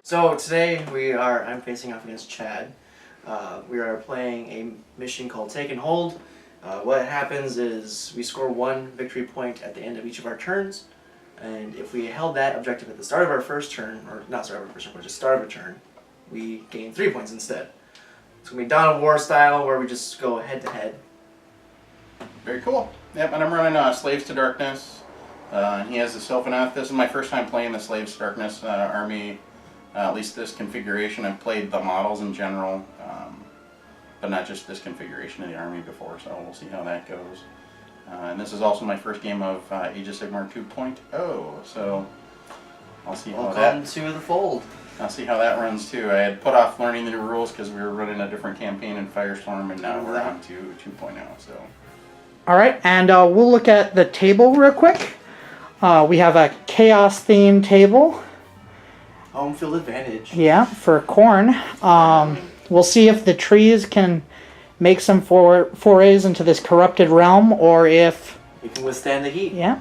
So today I'm facing off against Chad. We are playing a mission called Take and Hold. What happens is we score 1 victory point at the end of each of our turns, and if we held that objective at the start of our first turn, or not start of our first turn, but just start of a turn, we gain 3 points instead. It's going to be Dawn of War style, where we just go head to head. Very cool. Yep, and I'm running Slaves to Darkness. He has the Sylvaneth. This is my first time playing the Slaves to Darkness army. At least this configuration. I've played the models in general, but not just this configuration of the army before, so we'll see how that goes. And this is also my first game of Age of Sigmar 2.0, so I'll see how Welcome to the fold. I'll see how that runs too. I had put off learning the new rules because we were running a different campaign in Firestorm, and now we're on to 2.0. So. All right, and we'll look at the table real quick. We have a chaos-themed table. Home field advantage. Yeah, for corn. We'll see if the trees can make some forays into this corrupted realm, or if We can withstand the heat. yeah.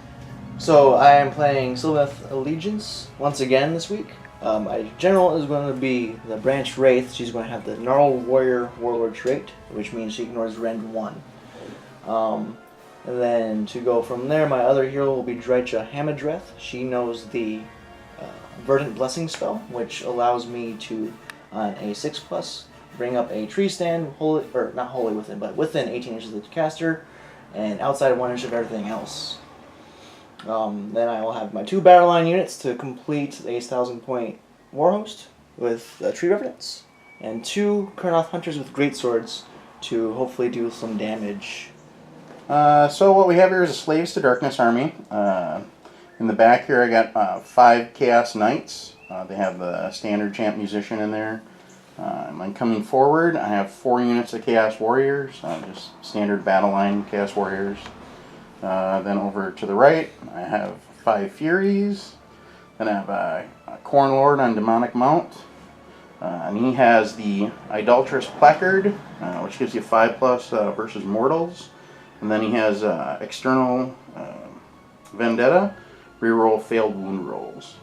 So I am playing Sylvaneth Allegiance once again this week. My general is going to be the Branch Wraith. She's going to have the Gnarled Warrior Warlord trait, which means she ignores Rend 1. And then to go from there, my other hero will be Drycha Hamadreth. She knows the Verdant Blessing spell, which allows me to, on a 6+, bring up a tree stand, not wholly within, but within 18 inches of the caster, and outside 1 inch of everything else. Then I will have my 2 battle line units to complete a 1,000-point Warhost with Tree Revenants, and 2 Kurnoth Hunters with Greatswords to hopefully do some damage. So what we have here is a Slaves to Darkness army. In the back here I got 5 Chaos Knights. They have the standard champ musician in there. And then coming forward I have 4 units of Chaos Warriors, just standard battle line Chaos Warriors. Then over to the right I have 5 Furies. Then I have a Corn Lord on Demonic Mount. And he has the Idolatrous Placard, which gives you 5+ versus mortals. And then he has External Vendetta, reroll failed wound rolls.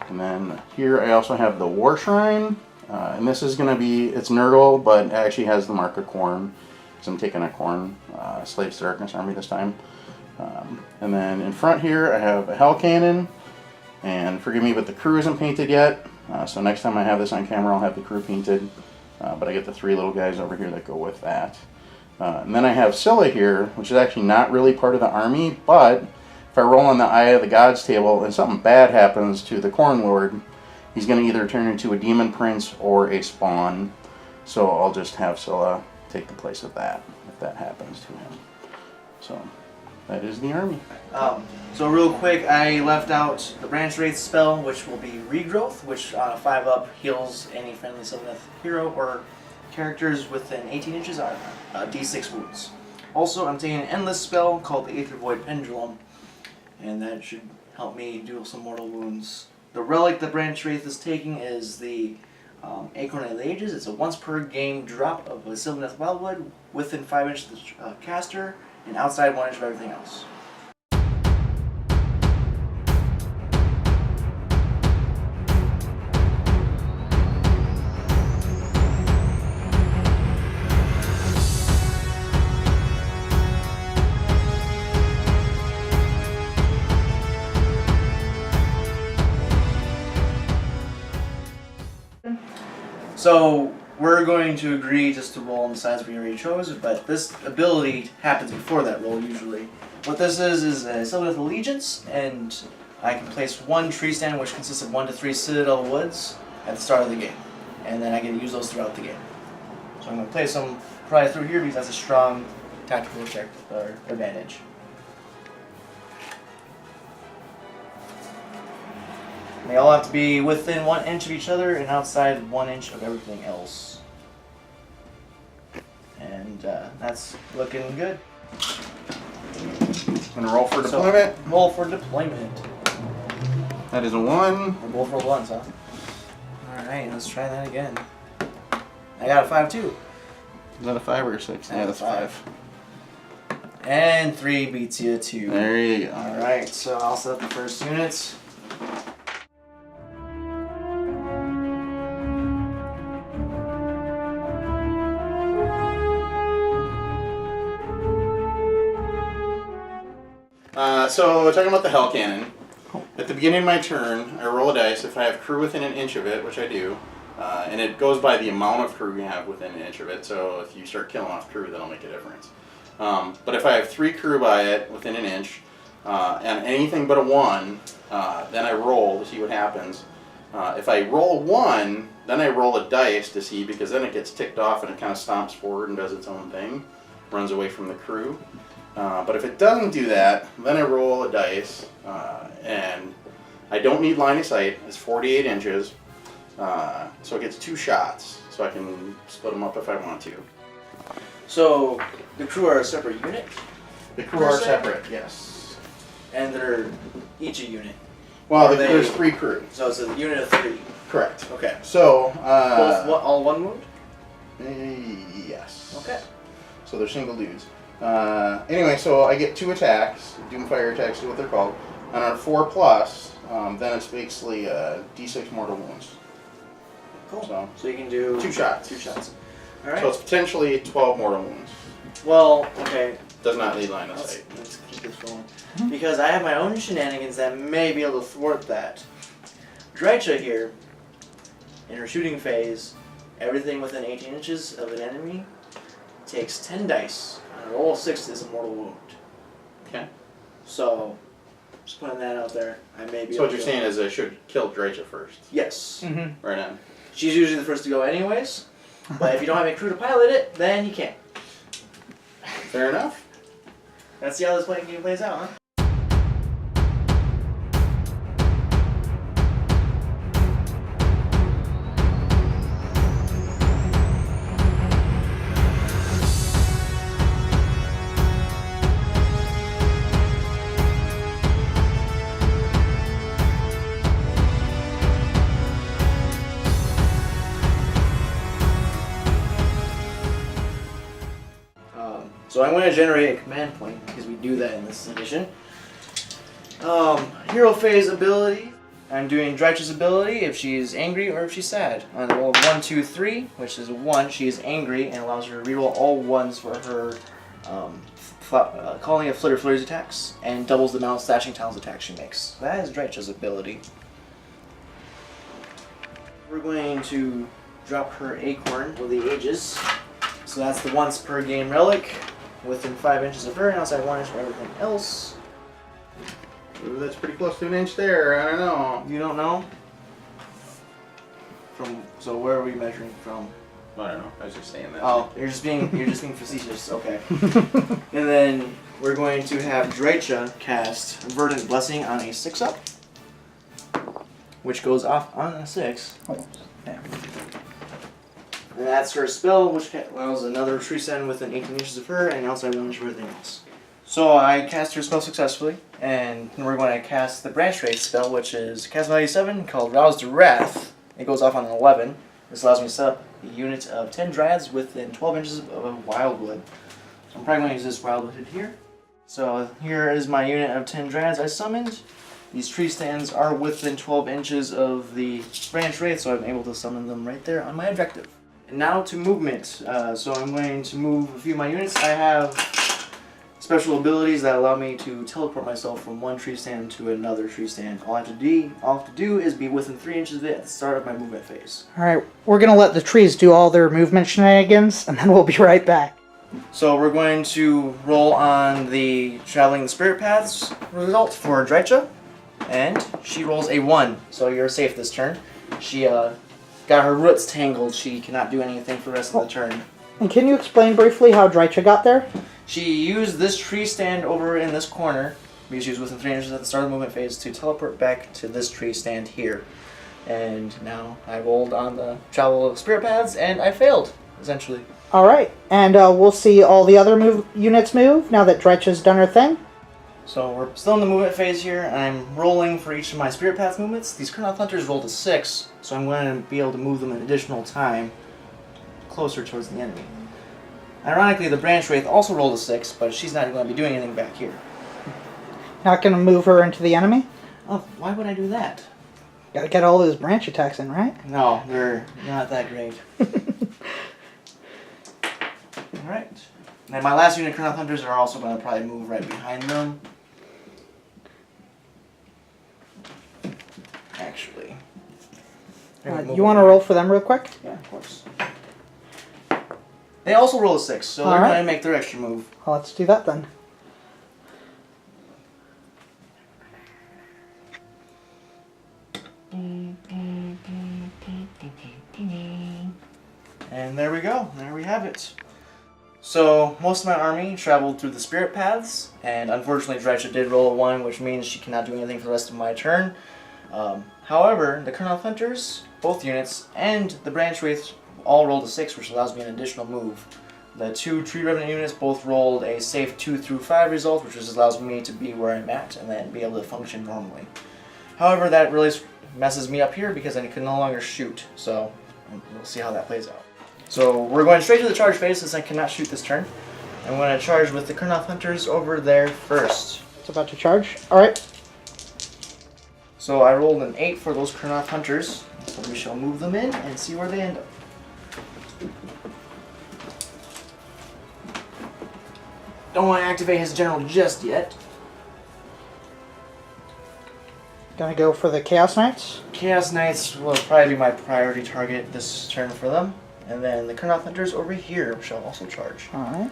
And then here I also have the War Shrine, and this is going to be, it's Nurgle, but it actually has the mark of Corn, because I'm taking a Corn Slaves to Darkness army this time. And then in front here I have a Hell Cannon, and forgive me, but the crew isn't painted yet, so next time I have this on camera I'll have the crew painted, but I get the 3 little guys over here that go with that. And then I have Scylla here, which is actually not really part of the army, but if I roll on the Eye of the Gods table and something bad happens to the Corn Lord, he's going to either turn into a Demon Prince or a Spawn. So I'll just have Scylla take the place of that, if that happens to him. So that is the army. So real quick, I left out the Branch Wraith spell, which will be Regrowth, which on a 5+ heals any friendly Sylvaneth hero or characters within 18 inches are D6 wounds. Also, I'm taking an endless spell called the Aether Void Pendulum, and that should help me do some mortal wounds. The relic that Branch Wraith is taking is the Acorn of the Ages. It's a once per game drop of a Sylvaneth Wildwood within 5 inches of the caster and outside 1 inch of everything else. So we're going to agree just to roll on the sides we already chose, but this ability happens before that roll usually. What this is a Sylvaneth Allegiance, and I can place 1 tree stand, which consists of 1 to 3 Citadel Woods at the start of the game, and then I get to use those throughout the game. So I'm going to place them probably through here because that's a strong tactical advantage. They all have to be within 1 inch of each other and outside 1 inch of everything else. And that's looking good. I'm going to roll for deployment. So, roll for deployment. That is a 1. We're both rolled 1s, huh? Alright, let's try that again. I got a 5 too. Is that a 5 or a 6? Yeah, that's a 5. And 3 beats you 2. There you go. Alright, so I'll set up the first units. So talking about the Hell Cannon. At the beginning of my turn, I roll a dice. If I have crew within an inch of it, which I do, and it goes by the amount of crew you have within an inch of it. So if you start killing off crew, that'll make a difference. But if I have 3 crew by it within an inch, and anything but a 1, then I roll to see what happens. If I roll a 1, then I roll a dice to see, because then it gets ticked off and it kind of stomps forward and does its own thing, runs away from the crew. But if it doesn't do that, then I roll a dice, and I don't need line of sight. It's 48 inches, so it gets 2 shots, so I can split them up if I want to. So the crew are a separate unit, The crew are separate, yes. and they're each a unit. Well, there's 3 crew. So it's a unit of 3. Correct. Okay. So, All one wound? yes. Okay. So they're single dudes. Anyway, so I get 2 attacks. Doomfire attacks is what they're called. And on a 4+, then it's basically D6 mortal wounds. Cool. So you can do 2 shots. 2 shots. All right. So it's potentially 12 mortal wounds. Well, okay. Does not need line of Let's sight. keep this rolling. Because I have my own shenanigans that may be able to thwart that. Drycha here, in her shooting phase, everything within 18 inches of an enemy takes 10 dice. And a roll of 6 is a mortal wound. Okay. So, just putting that out there. I may be So what able you're to- saying is I should kill Drycha first. Yes. Mm-hmm. Right on. She's usually the first to go anyways. But if you don't have a crew to pilot it, then you can't. Fair enough. Let's see how this game plays out, huh? So I'm going to generate a command point, because we do that in this edition. Hero phase ability. I'm doing Drycha's ability if she's angry or if she's sad. On the roll of 1, 2, 3, which is a 1, she is angry and allows her to reroll all 1s for her calling of Flitter Flurry's attacks, and doubles the amount of Slashing Talons attacks she makes. That is Drycha's ability. We're going to drop her Acorn with the Ages. So that's the once per game relic. Within 5 inches of her, and outside 1 inch of everything else. Ooh, that's pretty close to an inch there. I don't know. You don't know? So where are we measuring from? I don't know. I was just saying that. Oh, you're just being facetious. Okay. And then we're going to have Drycha cast Verdant Blessing on a 6-up, which goes off on a 6. Oh, yeah. And that's her spell, which allows another tree stand within 18 inches of her, and outside 1 inch of everything else. So I cast her spell successfully, and we're going to cast the Branch Wraith spell, which is cast 97, called Rouse to Wrath. It goes off on an 11. This allows me to set up a unit of 10 Dryads within 12 inches of a Wildwood. So I'm probably going to use this Wildwood here. So here is my unit of 10 Dryads I summoned. These tree stands are within 12 inches of the Branch Wraith, so I'm able to summon them right there on my objective. And now to movement. So I'm going to move a few of my units. I have special abilities that allow me to teleport myself from one tree stand to another tree stand. All I have to do is be within 3 inches of it at the start of my movement phase. Alright, we're going to let the trees do all their movement shenanigans, and then we'll be right back. So we're going to roll on the Traveling the Spirit Paths result for Drycha. And she rolls a 1, so you're safe this turn. She got her roots tangled. She cannot do anything for the rest of the turn. And can you explain briefly how Drycha got there? She used this tree stand over in this corner, because she was within 3 inches at the start of the movement phase, to teleport back to this tree stand here. And now I rolled on the Travel of Spirit Paths, and I failed, essentially. Alright, and we'll see all the other units move now that Drycha's done her thing. So we're still in the movement phase here, and I'm rolling for each of my Spirit Path movements. These Kurnoth Hunters rolled a 6, so I'm going to be able to move them an additional time closer towards the enemy. Ironically, the Branch Wraith also rolled a 6, but she's not going to be doing anything back here. Not going to move her into the enemy? Oh, why would I do that? Gotta get all those branch attacks in, right? No, they're not that great. Alright. And my last unit Kurnoth Hunters are also going to probably move right behind them. actually. You want to roll for them real quick? Yeah, of course. They also roll a 6, so they're going to make their extra move. Well, let's do that then. And there we go. There we have it. So, most of my army traveled through the spirit paths, and unfortunately Dredge did roll a 1, which means she cannot do anything for the rest of my turn. However, the Kurnoth Hunters, both units, and the Branch Wraiths all rolled a 6, which allows me an additional move. The 2 Tree Revenant units both rolled a safe 2 through 5 result, which just allows me to be where I'm at and then be able to function normally. However, that really messes me up here because I can no longer shoot, so we'll see how that plays out. So we're going straight to the charge phase since I cannot shoot this turn. I'm going to charge with the Kurnoth Hunters over there first. It's about to charge. Alright. So I rolled an 8 for those Kurnoth Hunters, so we shall move them in and see where they end up. Don't want to activate his general just yet. Gonna go for the Chaos Knights. Chaos Knights will probably be my priority target this turn for them. And then the Kurnoth Hunters over here shall also charge. Alright.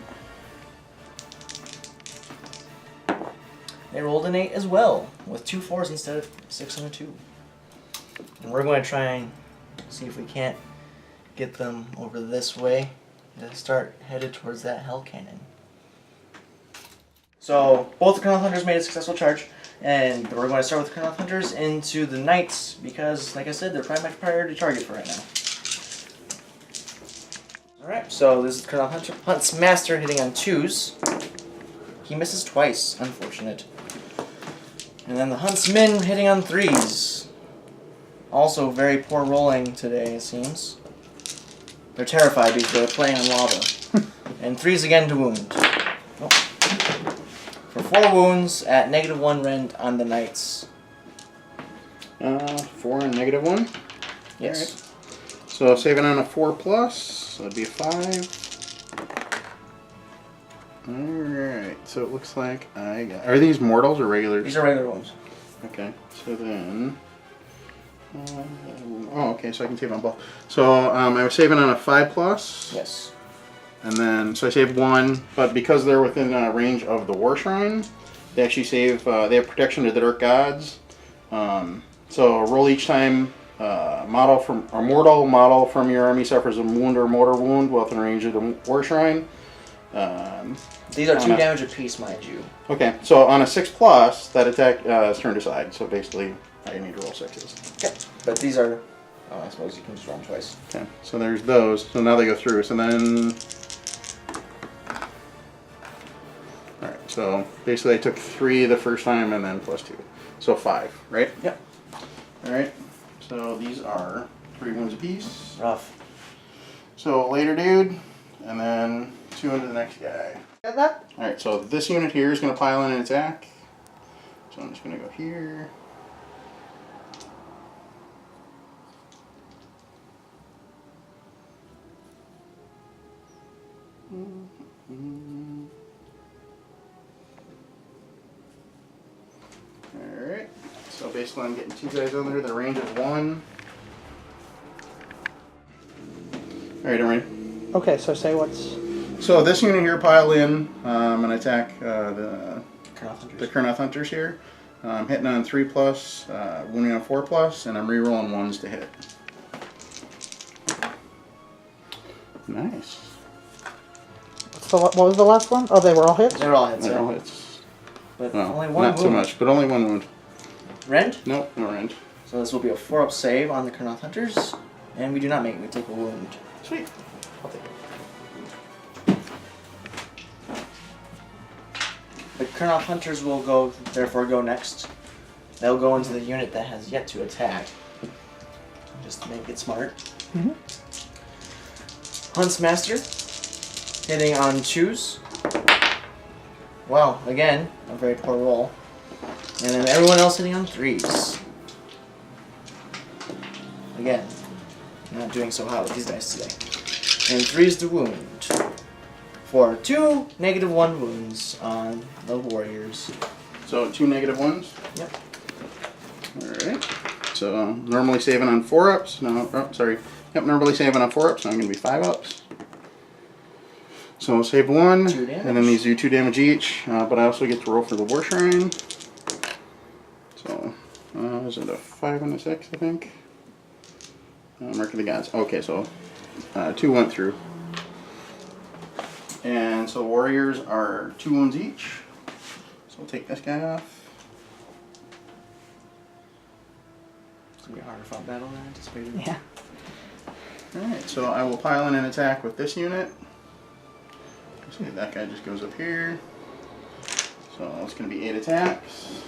They rolled an 8 as well, with 2 4s instead of 6 and a 2. And we're going to try and see if we can't get them over this way to start headed towards that Hell Cannon. So, both the Kurnoth Hunters made a successful charge, and we're going to start with the Kurnoth Hunters into the Knights, because, like I said, they're probably my priority target for right now. Alright, so this is the Kurnoth Hunt's Master hitting on 2s. He misses twice, unfortunate. And then the Huntsman hitting on 3s. Also very poor rolling today, it seems. They're terrified because they're playing on lava. And 3s again to wound. Oh. For 4 wounds at -1 rend on the Knights. 4 and -1? Yes. Right. So saving on a 4+, so that'd be a 5. Alright, so it looks like I got... Are these mortals or regulars? These are regular ones. Okay, so then... oh, okay, so I can save on both. So I was saving on a 5+. Yes. And then, so I saved 1, but because they're within range of the War Shrine, they actually save, they have protection to the Dark Gods. So roll each time, mortal model from your army suffers a wound or mortar wound while within range of the War Shrine. These are 2 damage apiece, mind you. Okay, so on a 6+, that attack is turned aside, so basically I need to roll 6s. Okay. But these are, oh, I suppose you can just roll them twice. Okay, so there's those, so now they go through, so then... Alright, so basically I took 3 the first time and then +2. So 5, right? Yep. Alright, so these are 3 wounds apiece. Rough. So later dude, and then 2 into the next guy. Got that? Alright, so this unit here is going to pile in an attack. So I'm just going to go here. Alright, so basically I'm getting 2 guys on there, the range is 1. Alright, I'm ready. Okay, so say what's... So this unit here pile in and attack the Kurnoth Hunters. Kurnoth Hunters here. Hitting on 3+, wounding on 4+, and I'm re-rolling 1s to hit. Nice. What was the last one? Oh, they were all hits? They're all hits. They're all yeah. hits. But Well, only 1 not wound. so much, but only 1 wound. Rend? Nope, no rend. So this will be a 4-up save on the Kurnoth Hunters. And we do not make it. We take a wound. Sweet. I'll take it. The Kurnoth Hunters will therefore go next. They'll go into the unit that has yet to attack. Just to make it smart. Mm-hmm. Hunt's Master, hitting on 2s. Wow, again, a very poor roll. And then everyone else hitting on 3s. Again, not doing so hot with these dice today. And 3s to wound. For 2 -1 wounds on the warriors. So 2 -1s? Yep. Alright. So normally saving on 4-ups. No, oh, sorry. Yep, normally saving on 4-ups. So I'm going to be 5-ups. So I'll save 1, 2 damage. and then these do 2 damage each. But I also get to roll for the War Shrine. So is it a 5 and a 6? I think. Mark of the Gods. Okay, so 2 went through. And so warriors are 2 wounds each. So we'll take this guy off. It's gonna be a harder fought battle than anticipated. Yeah. Alright, so I will pile in an attack with this unit. See, that guy just goes up here. So it's going to be 8 attacks.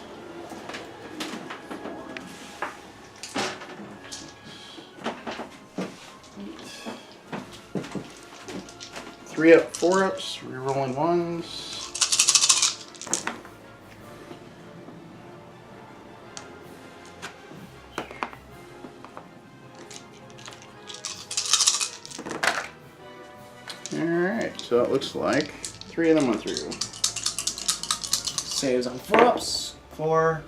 3 up, 4 ups, rerolling 1s. Alright, so it looks like 3 of them went through. Saves on 4 ups. 4,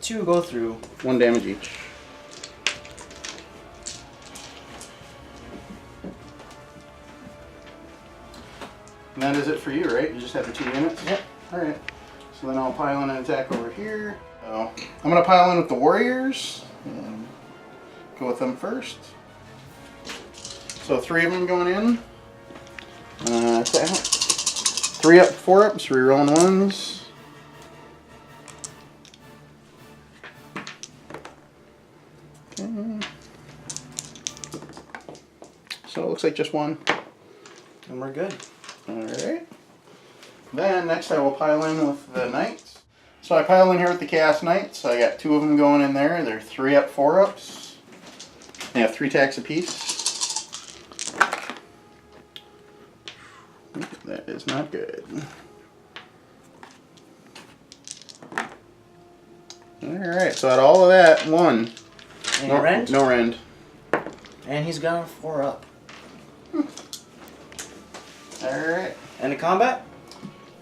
2 go through. 1 damage each. And that is it for you, right? You just have the 2 units? Yep. Alright. So then I'll pile in an attack over here. So I'm going to pile in with the warriors. And go with them first. So 3 of them going in. 3 up, 4 ups, rerolling 1s. Okay. So it looks like just 1. And we're good. Alright. Then next I will pile in with the knights. So I pile in here with the Chaos Knights. I got 2 of them going in there. They're 3 up, 4 ups. They have 3 attacks apiece. That is not good. Alright, so out of all of that, 1. And rend? No rend. And he's got a 4 up. Alright. End of combat?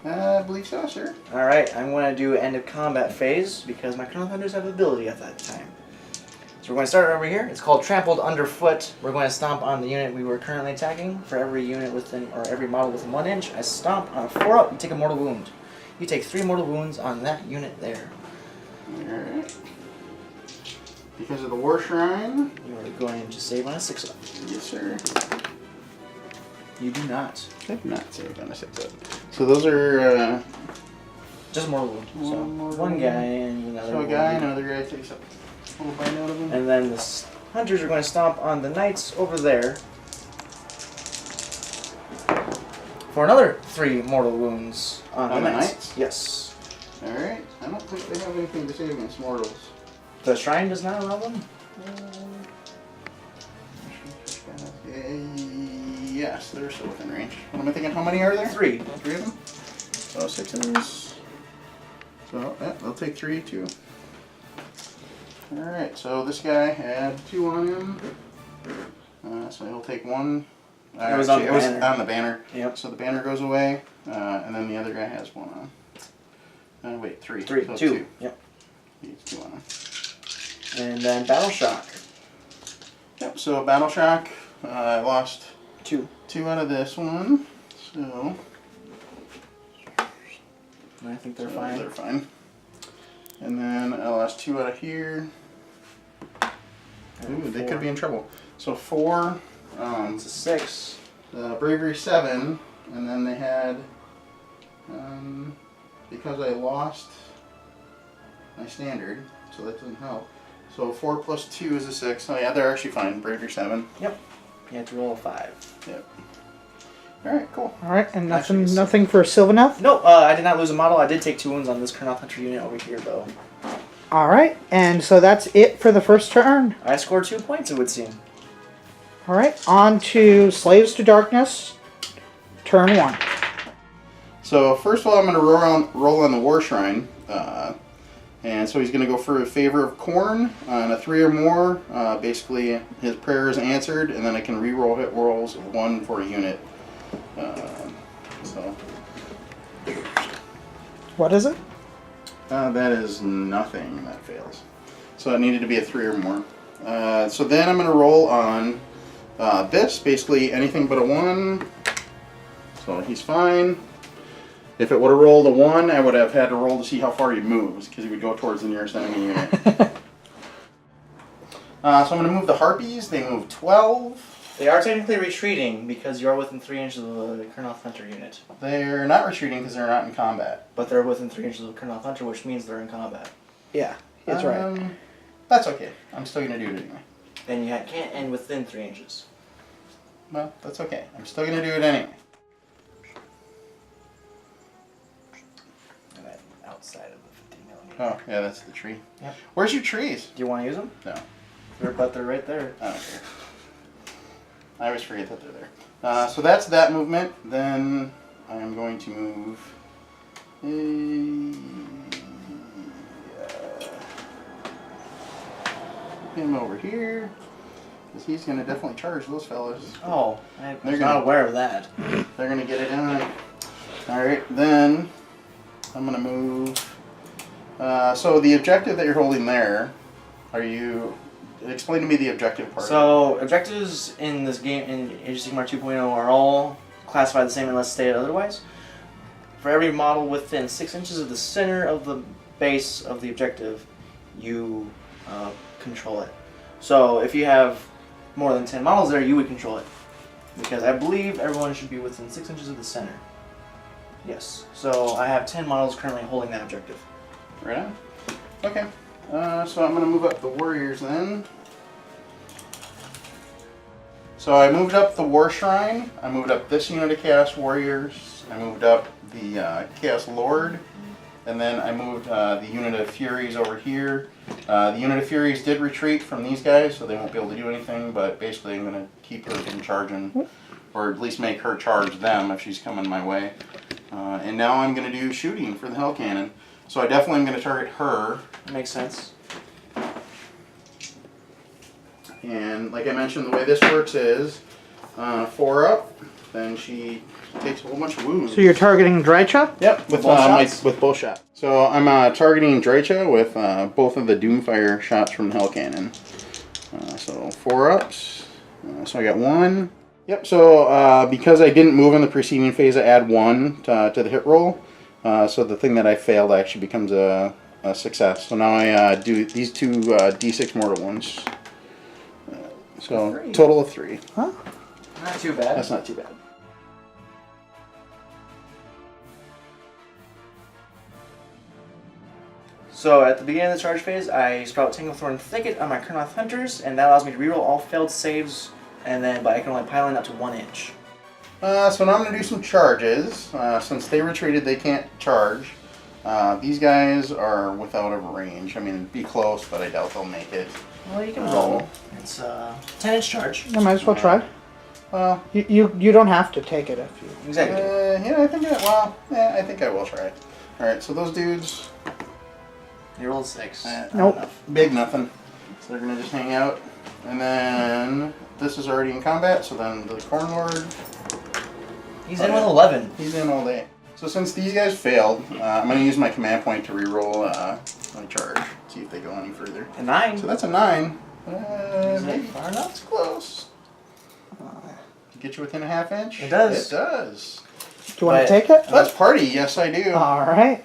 I believe so, sir. Alright, I'm going to do end of combat phase because my Chrono Hunters have ability at that time. So we're going to start over here. It's called Trampled Underfoot. We're going to stomp on the unit we were currently attacking. For every unit within, or every model within 1 inch, I stomp on a 4 up, you take a mortal wound. You take 3 mortal wounds on that unit there. Alright. Because of the War Shrine. You are going to save on a 6 up. Yes, sir. You do not. I did not save on a 6 up. So those are, Just mortal wound. So mortal one wound. guy and another so a wound. guy, another guy takes up a little bite out of him. And then the hunters are going to stomp on the knights over there for another 3 mortal wounds on the knights. Yes. Alright. I don't think they have anything to save against mortals. The shrine does not allow them? Yes, they're still within range. What am I thinking? How many are there? 3. 3 of them? So 6s. So, yeah, they'll take 3 too. Alright, so this guy had 2 on him. So he'll take 1. It was on the it was banner. on the banner. Yep. So the banner goes away, and then the other guy has 1 on. Wait, 3. 3. So 2. Yep. He has 2 on him. And then Battle Shock. Yep, so Battle Shock, I lost 2. 2 out of this one. So I think they're so fine. They're fine. And then I lost 2 out of here. Ooh, they could be in trouble. So 4. It's a 6. Bravery 7, and then they had, because I lost my standard, so that doesn't help. So 4 plus 2 is a 6. Oh yeah, they're actually fine. Bravery 7. Yep. You have to roll a 5. Yep. Alright, cool. Alright, and Actually, nothing for Sylvaneth? No, I did not lose a model. I did take 2 wounds on this Chrono Hunter unit over here, though. Alright, and so that's it for the first turn. I scored 2 points, it would seem. Alright, on to Slaves to Darkness, turn 1. So first of all, I'm going to roll on the War Shrine. And so he's going to go for a favor of corn on a 3 or more. Basically, his prayer is answered, and then I can re-roll hit rolls of 1 for a unit. So What is it? that is nothing. That fails. So it needed to be a 3 or more. So then I'm going to roll on this, basically anything but a 1. So he's fine. If it would have rolled a 1, I would have had to roll to see how far he moves, because he would go towards the nearest enemy unit. So I'm going to move the Harpies. They move 12. They are technically retreating because you are within 3 inches of the Kurnoth Hunter unit. They're not retreating because they're not in combat. But they're within 3 inches of the Kurnoth Hunter, which means they're in combat. Yeah, that's right. That's okay. I'm still going to do it anyway. And you can't end within 3 inches. Well, that's okay. I'm still going to do it anyway. And then outside of the 50 millimeter. Oh, yeah, that's the tree. Yep. Where's your trees? Do you want to use them? No. But they're right there. I don't care. I always forget that they're there. So that's that movement. Then I am going to move him over here, because he's going to definitely charge those fellas. Oh, I'm not aware of that. They're going to get it done. Alright, then I'm going to move. So the objective that you're holding there, explain to me the objective part. So, objectives in this game, in Age of Sigmar 2.0, are all classified the same unless stated otherwise. For every model within 6 inches of the center of the base of the objective, you control it. So, if you have more than 10 models there, you would control it. Because I believe everyone should be within 6 inches of the center. Yes. So, I have 10 models currently holding that objective. Right on. Okay. So I'm going to move up the warriors then. So I moved up the war shrine. I moved up this unit of chaos warriors. I moved up the chaos lord, and then I moved the unit of furies over here. The unit of furies did retreat from these guys, so they won't be able to do anything. But basically, I'm going to keep her from charging, or at least make her charge them if she's coming my way. And now I'm going to do shooting for the hell cannon. So I definitely am going to target her. Makes sense. And like I mentioned, the way this works is 4 up, then she takes a whole bunch of wounds. So you're targeting Drycha? Yep, with both shots. So I'm targeting Drycha with both of the Doomfire shots from the Hell Cannon. So 4 ups. So I got 1. Yep. So because I didn't move in the preceding phase, I add 1 to the hit roll. So the thing that I failed actually becomes a success. So now I do these 2 D6 mortal wounds. So 3. Total of 3. Huh? Not too bad. That's not too bad. So at the beginning of the charge phase, I sprout Tanglethorn Thicket on my Kurnoth Hunters, and that allows me to reroll all failed saves, but I can only pile in up to 1 inch. So now I'm going to do some charges. Since they retreated, they can't charge. These guys are without a range. I mean, it'd be close, but I doubt they'll make it. Well, you can roll. It's a 10-inch charge. You might as well try. Well, You don't have to take it if you... Exactly. yeah, I think I will try it. Alright, so those dudes... You rolled 6. Nope. Big nothing. So they're going to just hang out. And then this is already in combat, so then the Corn Lord... He's in with 11. He's in all day. So since these guys failed, I'm going to use my command point to reroll my charge. See if they go any further. A 9. So that's a 9. Is it Maybe far enough? it's close. Get you within a half inch? It does. It does. Do you want to take it? Let's party. Yes, I do. All right.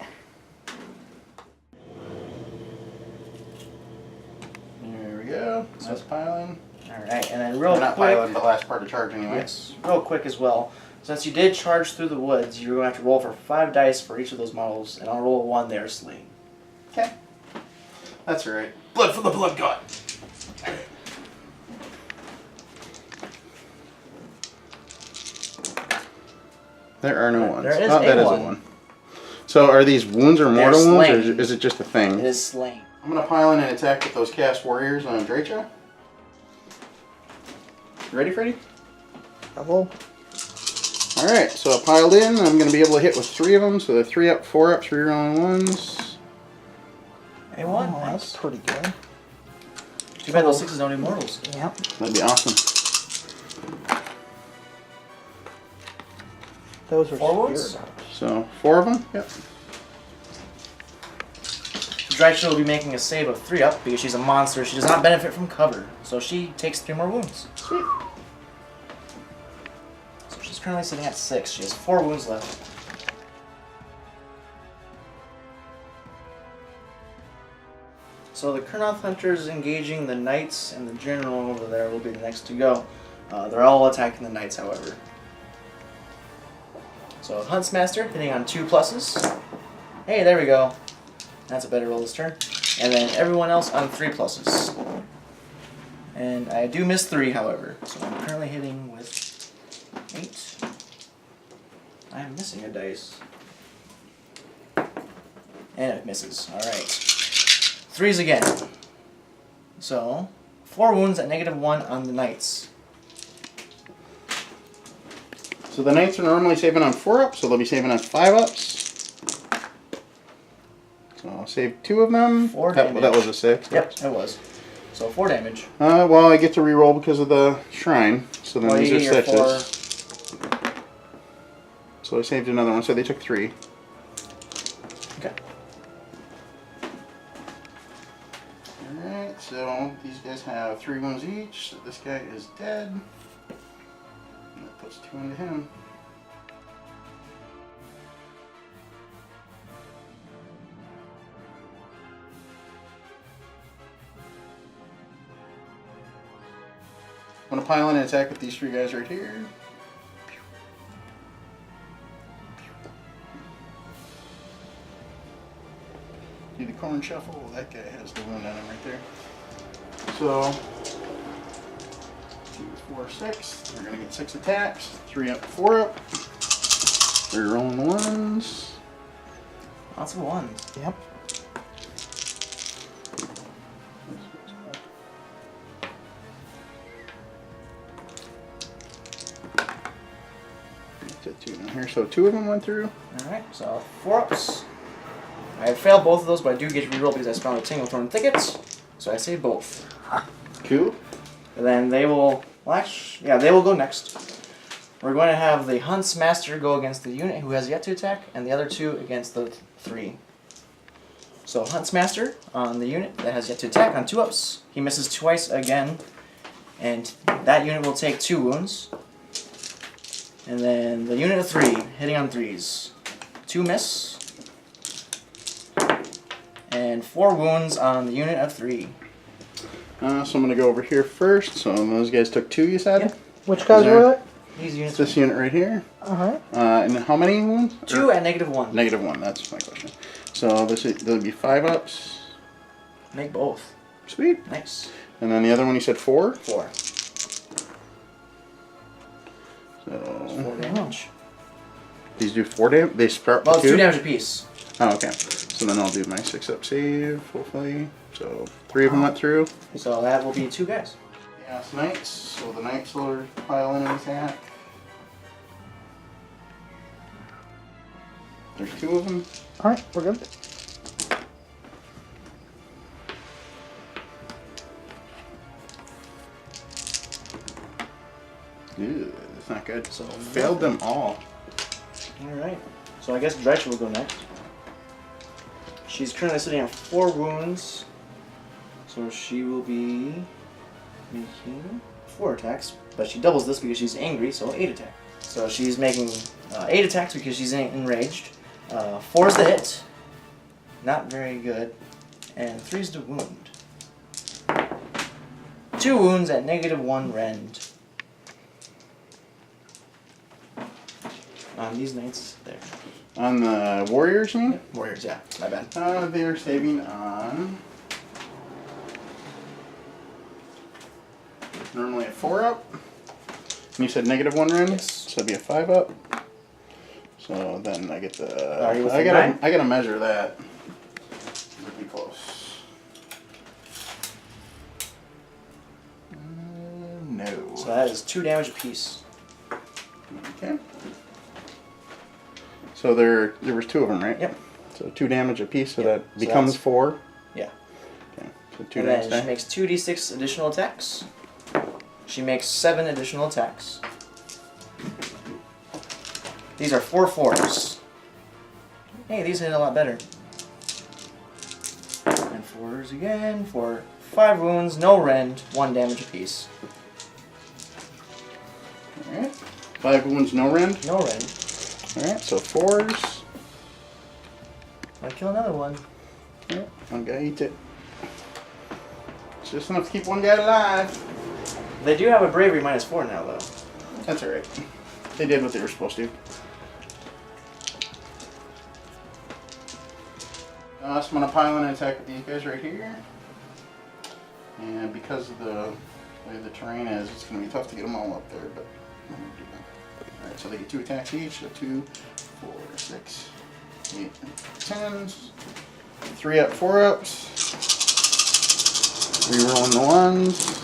There we go. That's piling. Alright, and then real Not quick... piling, the last part of charge anyway. Yes, real quick as well. Since you did charge through the woods, you're going to have to roll for 5 dice for each of those models, and I'll roll a 1 there, slain. Okay. That's all right. Blood for the blood god. There are no ones. There is that is a 1. So are these wounds or mortal wounds, or is it just a thing? It is slain. I'm going to pile in and attack with those cast warriors on Drycha. You ready, Freddy? Double. Alright, so I piled in. I'm going to be able to hit with 3 of them. So they're 3 up, 4 up, 3 rolling ones. A 1. Oh, that's pretty good. Too bad those 6s don't do mortals. Yep. That'd be awesome. Those are 4 wounds? spirit. So 4 of them? Yep. Drycha will be making a save of 3 up because she's a monster. She does not benefit from cover, so she takes 3 more wounds. Sweet. So she's currently sitting at 6. She has 4 wounds left. So the Kurnoth Hunters engaging the Knights, and the General over there will be the next to go. They're all attacking the Knights, however. So Huntsmaster hitting on 2 pluses. Hey, there we go. That's a better roll this turn. And then everyone else on 3 pluses. And I do miss 3, however. So I'm currently hitting with 8. I am missing a dice. And it misses. Alright. 3s again. So, 4 wounds at -1 on the Knights. So the Knights are normally saving on 4 ups, so they'll be saving on 5 ups. So I'll save 2 of them. 4 that, damage. that was a 6. Yep, it was. So 4 damage. Well, I get to reroll because of the shrine. So then Well, these you are get your 6s. So I saved another one, so they took 3. Okay. Alright, so these guys have 3 wounds each. So this guy is dead. And that puts 2 into him. I'm gonna pile in and attack with these 3 guys right here. Do the corn shuffle. That guy has the wound on him right there. So 2, 4, 6. We're gonna get 6 attacks. 3 up, 4 up. We're rolling the ones. Lots of 1s. Yep. Get 2 down here. So 2 of them went through. Alright, so 4 ups. I have failed both of those, but I do get to reroll because I spawned a Tinglethorn Thickets. So I save both. Cool. And then they will, well, actually, yeah, they will go next. We're going to have the Huntsmaster go against the unit who has yet to attack, and the other 2 against the 3. So Huntsmaster on the unit that has yet to attack on 2 ups. He misses twice again, and that unit will take 2 wounds. And then the unit of 3 hitting on 3s. 2 miss. And 4 wounds on the unit of 3. So I'm gonna go over here first. So those guys took 2, you said? Yep. Which guys were that? These units. This unit right here. Uh-huh. And how many wounds? 2 at -1. -1, that's my question. So there'll be 5 ups. Make both. Sweet. Nice. And then the other one you said 4? 4. So 4 damage. these do 4 damage? They start Well, with it's 2 2? damage apiece. Oh, okay. So then I'll do my 6 up save, hopefully. So 3 of them went through. So that will be 2 guys. Yeah, it's Knights. So the Knights will pile in and attack. There's 2 of them. Alright, we're good. Ew, that's not good. So Failed them all. Alright. So I guess Drycha will go next. She's currently sitting at 4 wounds. So she will be making 4 attacks. But she doubles this because she's angry, so 8 attacks. So she's making 8 attacks because she's enraged. 4's the hit. Not very good. And 3's the wound. 2 wounds at -1 rend. On these knights, there. On the Warriors, you mean? Warriors, yeah. My bad. They are saving on... Normally a 4 up. And you said -1 rend? Yes. So it'd be a 5 up. So then I get the... Are you I within gotta 9? I gotta measure that. Would be close. No. So that is 2 damage apiece. Okay. So there was 2 of them, right? Yep. So 2 damage apiece, so Yep. that So becomes that's- 4. Yeah. Okay. So 2 And damage. then she makes 2d6 additional attacks. She makes 7 additional attacks. These are 4 4s. Hey, these hit a lot better. 4s again for 5 wounds, no rend, 1 damage apiece. Alright. 5 wounds, no rend. No rend. Alright, so 4s. I'll kill another one. Alright, one guy eats it. It's just enough to keep one guy alive. They do have a bravery -4 now, though. That's alright. They did what they were supposed to. So I'm going to pile in and attack with these guys right here. And because of the way the terrain is, it's going to be tough to get them all up there, but I'm going to do that. Alright, so they get 2 attacks each. So 2, 4, 6, 8, 10s. 3 up, 4 ups. Rerolling the ones.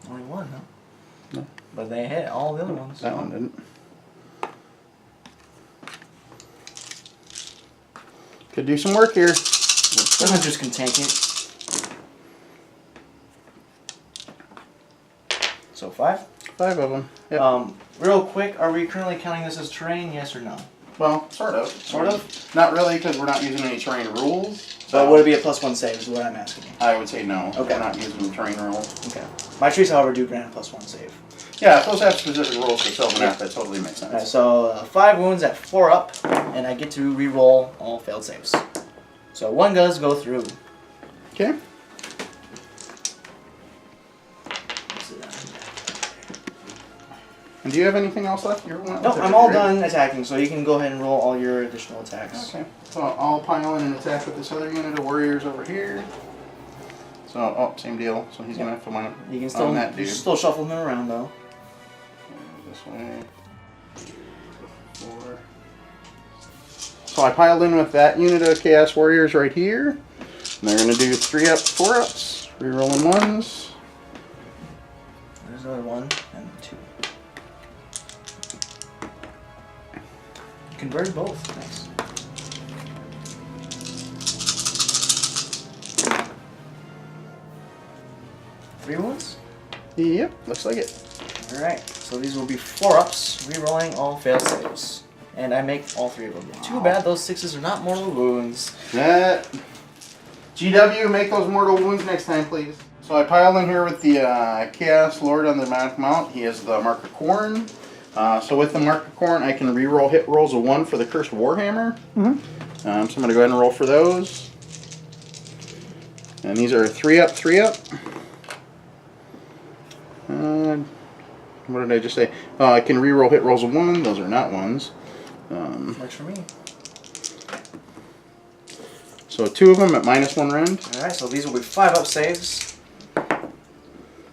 Only one, huh? No. But they hit all the other ones. That one didn't. Could do some work here. Scavengers can tank it. So 5? 5 of them. Yep. Real quick, are we currently counting this as terrain, yes or no? Well, sort of. Sort of? Not really, because we're not using any terrain rules. So would it be a +1 save is what I'm asking. I would say no. Okay. We're not using terrain rules. Okay. My trees, however, do grant a +1 save. Yeah, if those have specific rules for Sylvaneth, that totally makes sense. Alright, so 5 wounds at 4 up, and I get to re-roll all failed saves. So 1 does go through. Okay. And do you have anything else left? No, I'm all done attacking, so you can go ahead and roll all your additional attacks. Okay. So I'll pile in and attack with this other unit of warriors over here. So, oh, same deal. So he's going to have to line You can still, that dude. still shuffle him around, though. This way. 4. So I piled in with that unit of Chaos Warriors right here. And they're going to do 3 up, 4 ups. Rerolling ones. There's another 1 and 2. Convert both. Nice. Three wounds? Yep, looks like it. Alright, so these will be 4 ups, re-rolling all failed saves. And I make all 3 of them. Wow. Too bad those 6s are not mortal wounds. That. GW, make those mortal wounds next time, please. So I piled in here with the Chaos Lord on the Manic Mount. He has the Mark of Khorne. So with the Mark of Khorne, I can re-roll hit rolls of 1 for the Cursed Warhammer. Mm-hmm. So I'm going to go ahead and roll for those. And these are 3 up, 3 up. What did I just say? I can re-roll hit rolls of 1. Those are not 1s. Works for me. So 2 of them at -1 rend. Alright, so these will be 5 up saves.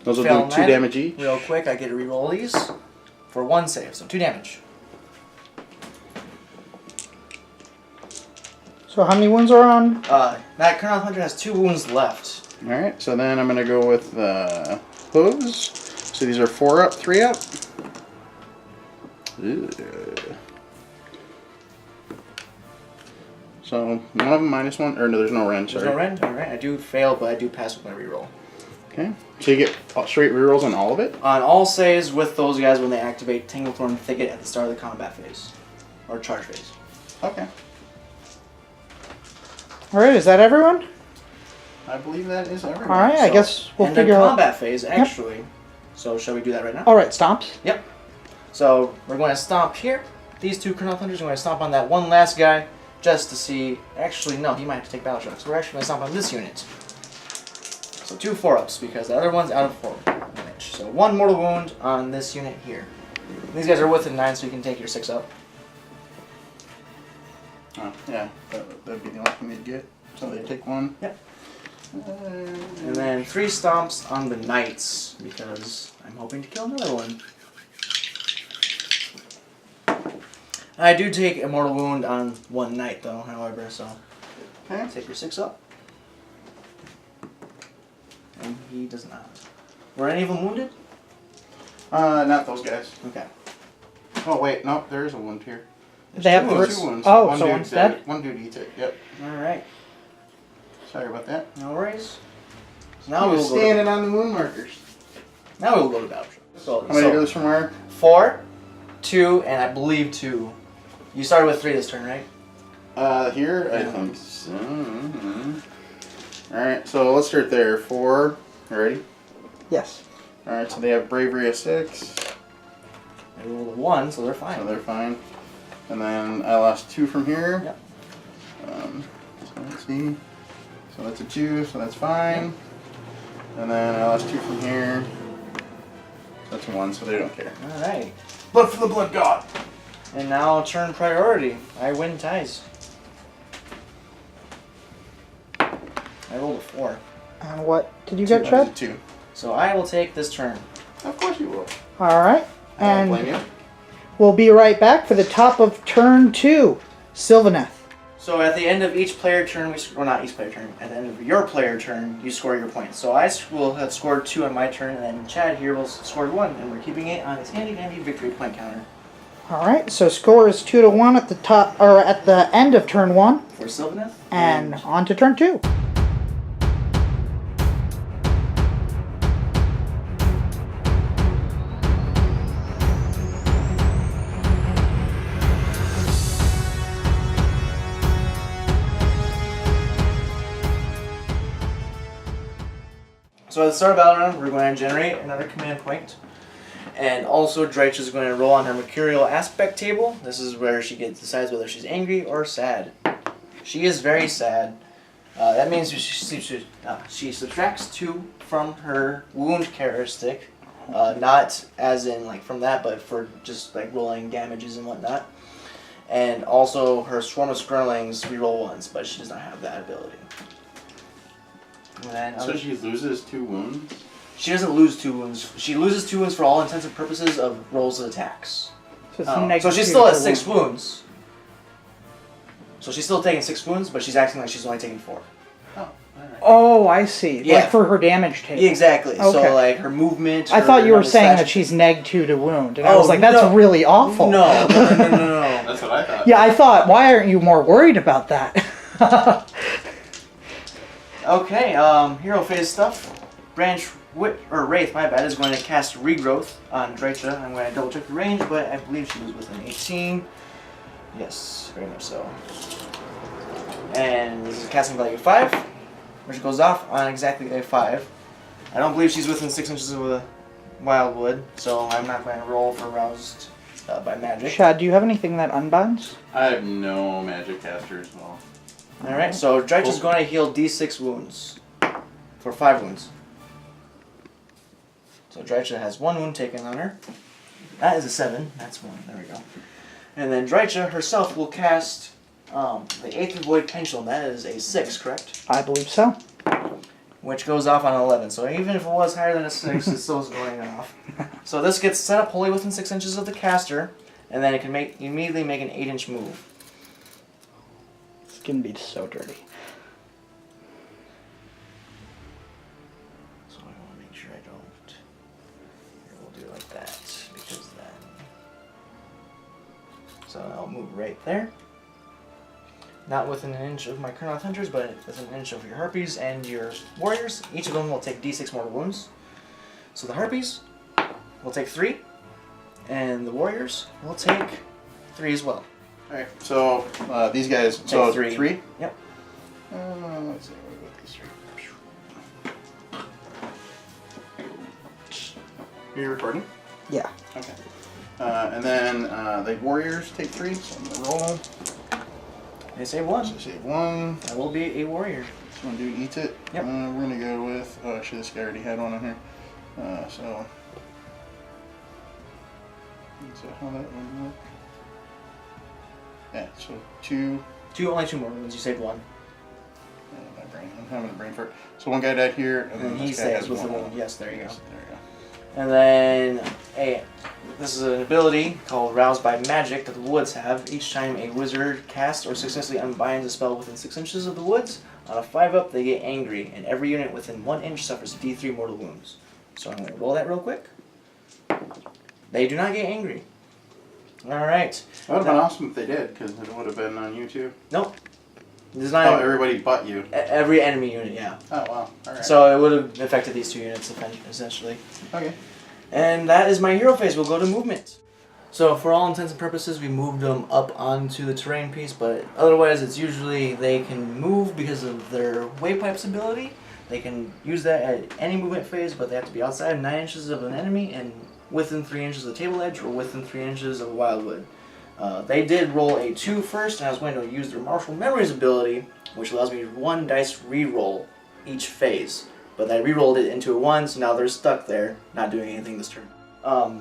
Those will Fail do 2 damage each. Real quick, I get to re-roll these for 1 save, so 2 damage. So how many wounds are on? That Colonel Hunter has 2 wounds left. Alright, so then I'm going to go with the hooves. So these are 4 up, 3 up. Ugh. So one of them -1, or no, there's no rend, sorry. There's no rend? Alright, I do fail, but I do pass with my reroll. Okay, so you get straight rerolls on all of it? On all saves with those guys when they activate Tanglethorn Thicket at the start of the combat phase. Or charge phase. Okay. Alright, is that everyone? I believe that is everyone. Alright, I guess we'll and figure the out. combat phase, actually. So shall we do that right now? Alright, stomps. Yep. So we're going to stomp here. These 2 Colonel Hunters are going to stomp on that one last guy just to see. Actually, no, he might have to take battle shock. So we're actually going to stomp on this unit. So 2 4-ups because the other one's out of 4 damage. So 1 mortal wound on this unit here. These guys are within 9, so you can take your 6 up. Oh, yeah, that'd be the only thing they'd get. So they take 1. Yep. And then 3 stomps on the knights because I'm hoping to kill another one. I do take a mortal wound on 1 knight though, however, so Okay. take your 6 up. And he does not. Were any of them wounded? Not those guys. Okay. Oh wait, no, there is a wound here. They have There's three- 2 wounds. Oh, One so dude one's dead? One dude eats it. Yep. Alright. Sorry about that. No worries. So Now now we we were will go to, standing on the wound markers. now we will go to battle. So, How many goes from where? 4, 2, and I believe 2. You started with 3 this turn, right? Here, I think so. Alright, so let's start there. 4. Ready? Yes. Alright, so they have bravery of 6. They rolled a 1, so they're fine. So they're fine. And then I lost 2 from here. Yep. So let's see. So that's a 2, so that's fine. And then I lost 2 from here. That's a 1, so they don't care. Alright. Blood for the blood god! And now turn priority. I win ties. I rolled a 4. And what did you get, That Chad? was a 2. So I will take this turn. Of course you will. All right. I don't And blame you. we'll be right back for the top of turn 2. Sylvaneth. So at the end of each player turn, or not each player turn, at the end of your player turn, you score your points. So I will have scored 2 on my turn, and then Chad here will score 1, and we're keeping it on his handy dandy victory point counter. All right. So score is 2-1 at the top, or at the end of turn 1, For Sylvaneth. and on to turn 2. So at the start of battle round, we're going to generate another command point. And also, Dreich is going to roll on her mercurial aspect table. This is where she decides whether she's angry or sad. She is very sad. That means she subtracts 2 from her wound characteristic. Not as in like from that, but for just like rolling damages and whatnot. And also, her swarm of skirlings reroll 1s, but she does not have that ability. And then, So she loses 2 wounds? she doesn't lose 2 wounds. She loses 2 wounds for all intents and purposes of rolls and attacks. So, it's Oh. negative So she's 2 still at per 6 wound. wounds. So she's still taking 6 wounds, but she's acting like she's only taking 4. Oh, alright. Oh, I see. Yeah. Like for her damage table. Yeah, exactly. Okay. So like her movement. I thought you were her saying slash- that she's neg 2 to wound, and I Oh, was like, that's no. really awful. No. That's what I thought. Yeah, I thought, why aren't you more worried about that? Okay. Hero phase stuff. Wraith, my bad, is going to cast Regrowth on Dreicha. I'm going to double check the range, but I believe she was within 18. Yes, very much so. And this is a casting value of 5, which goes off on exactly a 5. I don't believe she's within 6 inches of a wildwood, so I'm not going to roll for roused by magic. Chad, do you have anything that unbinds? I have no magic casters at all. Alright, so Dreicha's going to heal d6 wounds for 5 wounds. So Dreicha has 1 wound taken on her. That is a 7. That's 1. There we go. And then Dreicha herself will cast the Aether Void Pendulum. That is a 6, correct? I believe so. Which goes off on 11. So even if it was higher than a 6, it still is going off. So this gets set up wholly within 6 inches of the caster, and then it can immediately make an 8-inch move. It's gonna be so dirty. So I want to make sure I don't. Here, we'll do it like that, because then. So I'll move right there. Not within an inch of my Kurnoth Hunters, but within an inch of your Harpies and your Warriors. Each of them will take d6 mortal wounds. So the Harpies will take 3, and the Warriors will take 3 as well. Alright, so these guys, Take so 3. 3? Yep. Let's see, what about these 3? You're recording? Yeah. Okay. And then the Warriors take 3, so I'm going to roll. They say 1. So save 1. That will be a Warrior. So I'm going to do Eat It. Yep. We're going to go with, oh actually this guy already had one on here. So how that one look? Yeah, so 2. Only 2 more wounds. You saved 1. My brain, I'm having a brain fart. So one guy died here, and then And he this guy stays has with the one. wound. Yes, there you go. Yes, there you go. And then this is an ability called Roused by Magic that the woods have. Each time a wizard casts or successfully unbinds a spell within 6 inches of the woods, on a 5-up they get angry, and every unit within 1 inch suffers d3 mortal wounds. So I'm going to roll that real quick. They do not get angry. Alright. That would have been awesome if they did, because it would have been on YouTube. Nope. There's Oh, not everybody but you. every enemy unit, yeah. Oh, wow. Alright. So it would have affected these 2 units essentially. Okay. And that is my hero phase. We'll go to movement. So for all intents and purposes, we moved them up onto the terrain piece, but otherwise it's usually they can move because of their wave pipes ability. They can use that at any movement phase, but they have to be outside of 9 inches of an enemy and within 3 inches of the table edge or within 3 inches of wildwood. They did roll a 2 first, and I was going to use their Martial Memories ability, which allows me 1 dice re-roll each phase. But I re-rolled it into a 1, so now they're stuck there, not doing anything this turn.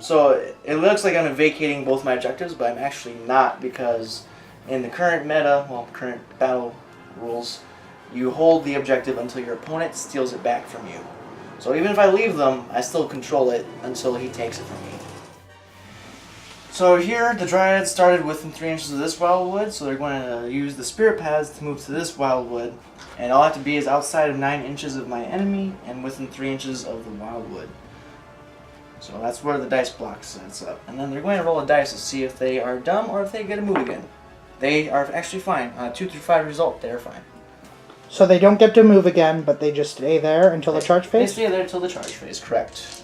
So it looks like I'm vacating both my objectives, but I'm actually not, because in the current meta, well, current battle rules, you hold the objective until your opponent steals it back from you. So even if I leave them, I still control it until he takes it from me. So here, the Dryads started within 3 inches of this wildwood, so they're going to use the Spirit Paths to move to this wildwood. And all I have to be is outside of 9 inches of my enemy and within 3 inches of the wildwood. So that's where the dice block sets up. And then they're going to roll a dice to see if they are dumb or if they get to move again. They are actually fine. On a 2 through 5 result, they're fine. So they don't get to move again, but they just stay there until the charge phase? They stay there until the charge phase, correct.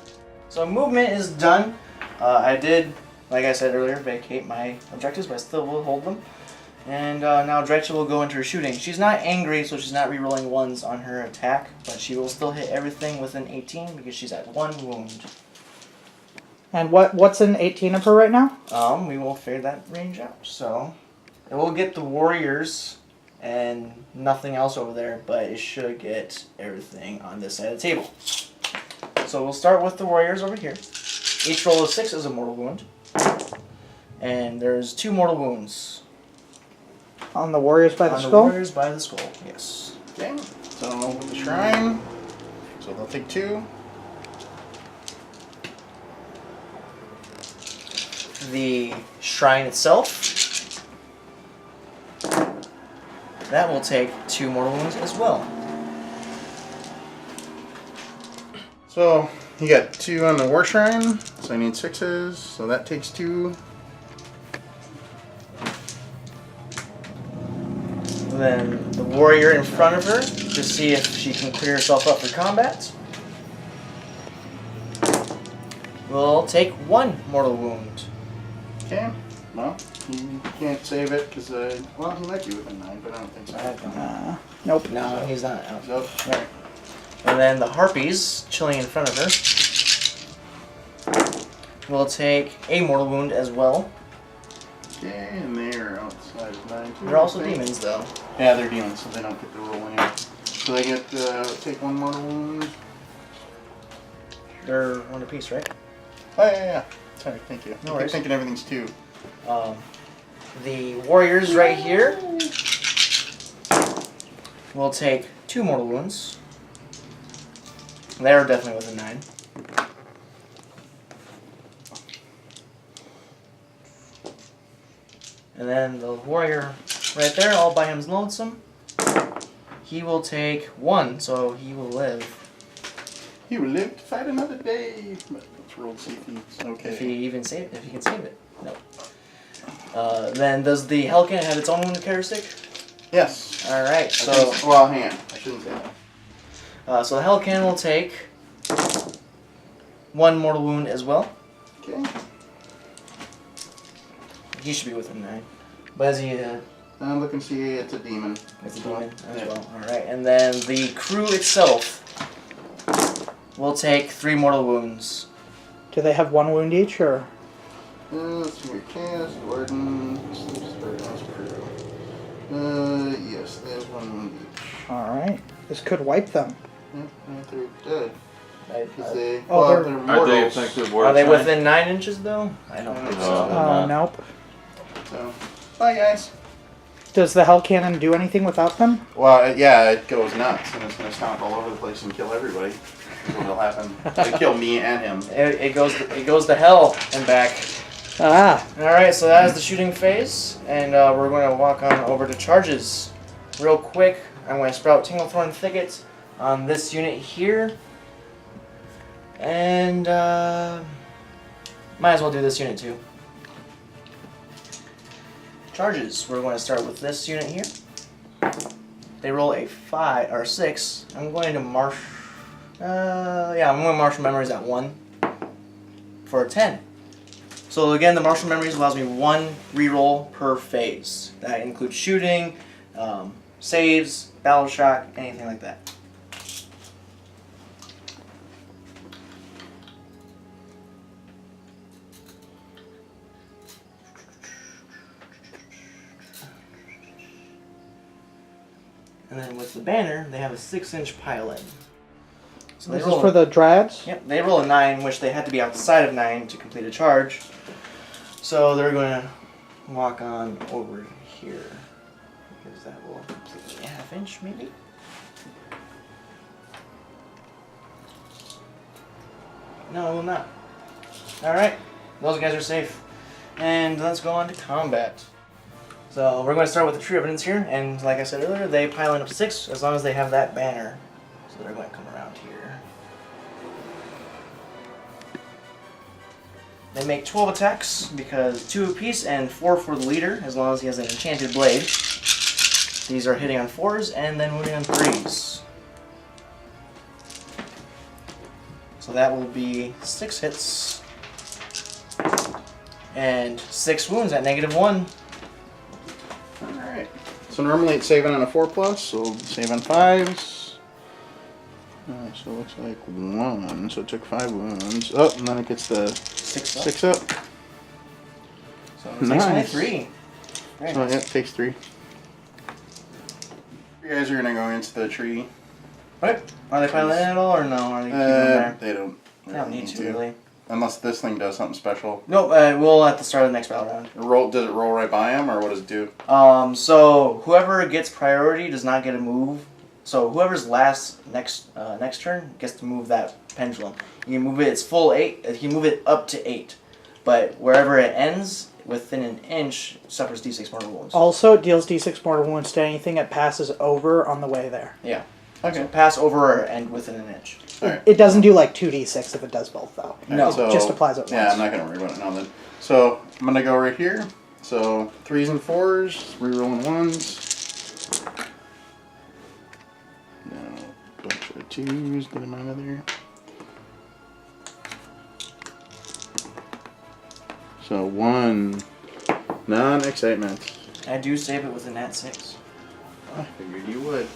So movement is done. I did, like I said earlier, vacate my objectives, but I still will hold them. And now Dretcha will go into her shooting. She's not angry, so she's not re-rolling 1s on her attack, but she will still hit everything within 18 because she's at 1 wound. And what's in 18 of her right now? We will figure that range out. So it will get the warriors and nothing else over there, but it should get everything on this side of the table. So we'll start with the warriors over here. Each roll of 6 is a mortal wound. And there's 2 mortal wounds. On the warriors by the On skull? the warriors by the skull, yes. Okay, so with the shrine, so they'll take 2. The shrine itself, that will take 2 mortal wounds as well. So you got 2 on the war shrine, so I need 6s, so that takes 2. Then the warrior in front of her, to see if she can clear herself up for combat, will take 1 mortal wound. Okay, well, you can't save it because, well, he might be within 9, but I don't think so. Nope. No, he's not out. So, alright. And then the harpies, chilling in front of her, will take a mortal wound as well. Okay, and they're outside of 9 too. They're also okay. demons, though. Yeah, they're demons, so they don't get to roll anyway. So they get take 1 mortal wound. They're 1 apiece, right? Oh, yeah. Sorry, thank you. No I worries. keep thinking everything's 2. The warriors right here will take 2 mortal wounds. They're definitely within 9. And then the warrior right there, all by him's lonesome, he will take 1, so he will live. He will live to fight another day. But let's roll to see if he's okay. If he can save it. No. Then does the Hellcat have its own wound characteristic? Yes. Alright, I so think, well, hang on. I shouldn't say that. so the Hellcat will take 1 mortal wound as well. Okay. He should be within 9. But is he I'm looking to see it's a demon. it's a demon as Yeah. well. Alright, and then the crew itself will take 3 mortal wounds. Do they have 1 wound each, or? Let's see here. Cast, Warden, yes, they have 1 wound each. Alright. This could wipe them. Yep, they're dead. Because they, Oh, well, they're- they're Are mortals. they effective war Are they sign? within 9 inches though? I don't think No. so. Oh, nope. So, bye guys. Does the Hell Cannon do anything without them? Well, yeah, it goes nuts, and it's going to stomp all over the place and kill everybody. That's what will happen. They kill me and him. It goes to hell and back. Ah. Alright, so that is the shooting phase, and we're going to walk on over to charges. Real quick, I'm going to sprout Tinglethorn Thicket on this unit here. And might as well do this unit too. Charges. We're going to start with this unit here. They roll a 5 or 6. I'm going to marsh. I'm going to marshal memories at 1 for a 10. So again, the Martial Memories allows me 1 reroll per phase. That includes shooting, saves, battle shock, anything like that. And then with the banner, they have a 6-inch pile-in. So This is for the Dryads? Yep, they roll a 9, which they have to be outside of 9 to complete a charge. So they're going to walk on over here. Because that will complete a 1/2 inch, maybe? No, it will not. Alright, those guys are safe. And let's go on to combat. So we're going to start with the Tree of Evidence here, and like I said earlier, they pile in up to 6 as long as they have that banner. So they're going to come around here. They make 12 attacks because 2 apiece and 4 for the leader as long as he has an enchanted blade. These are hitting on 4s and then wounding on 3s. So that will be 6 hits and 6 wounds at -1. Alright. So normally it's saving on a 4+, so we'll save on 5s. So it looks like 1. So it took 5 wounds. Oh, and then it gets the 6 up. So it takes only 3. So yeah, it takes 3. You guys are gonna go into the tree. What? Are they piling in at all or no? Are they keeping them there? They don't. They don't need to really. Unless this thing does something special. Nope, we'll at the start of the next battle round. Does it roll right by him, or what does it do? So whoever gets priority does not get a move. So whoever's next turn gets to move that pendulum. You can move it its full 8. You can move it up to 8, but wherever it ends within an inch suffers D6 mortal wounds. Also, it deals D6 mortal wounds to anything it passes over on the way there. Yeah. Okay. So pass over and within an inch. Alright. It doesn't do like 2d6 if it does both, though. No. It just applies it Yeah, once. I'm not gonna worry about it now then. So I'm gonna go right here. So 3s and 4s, rerolling 1s. Now a bunch of 2s, get them out of there. So 1 non-excitement. I do save it with a nat 6. I figured you would.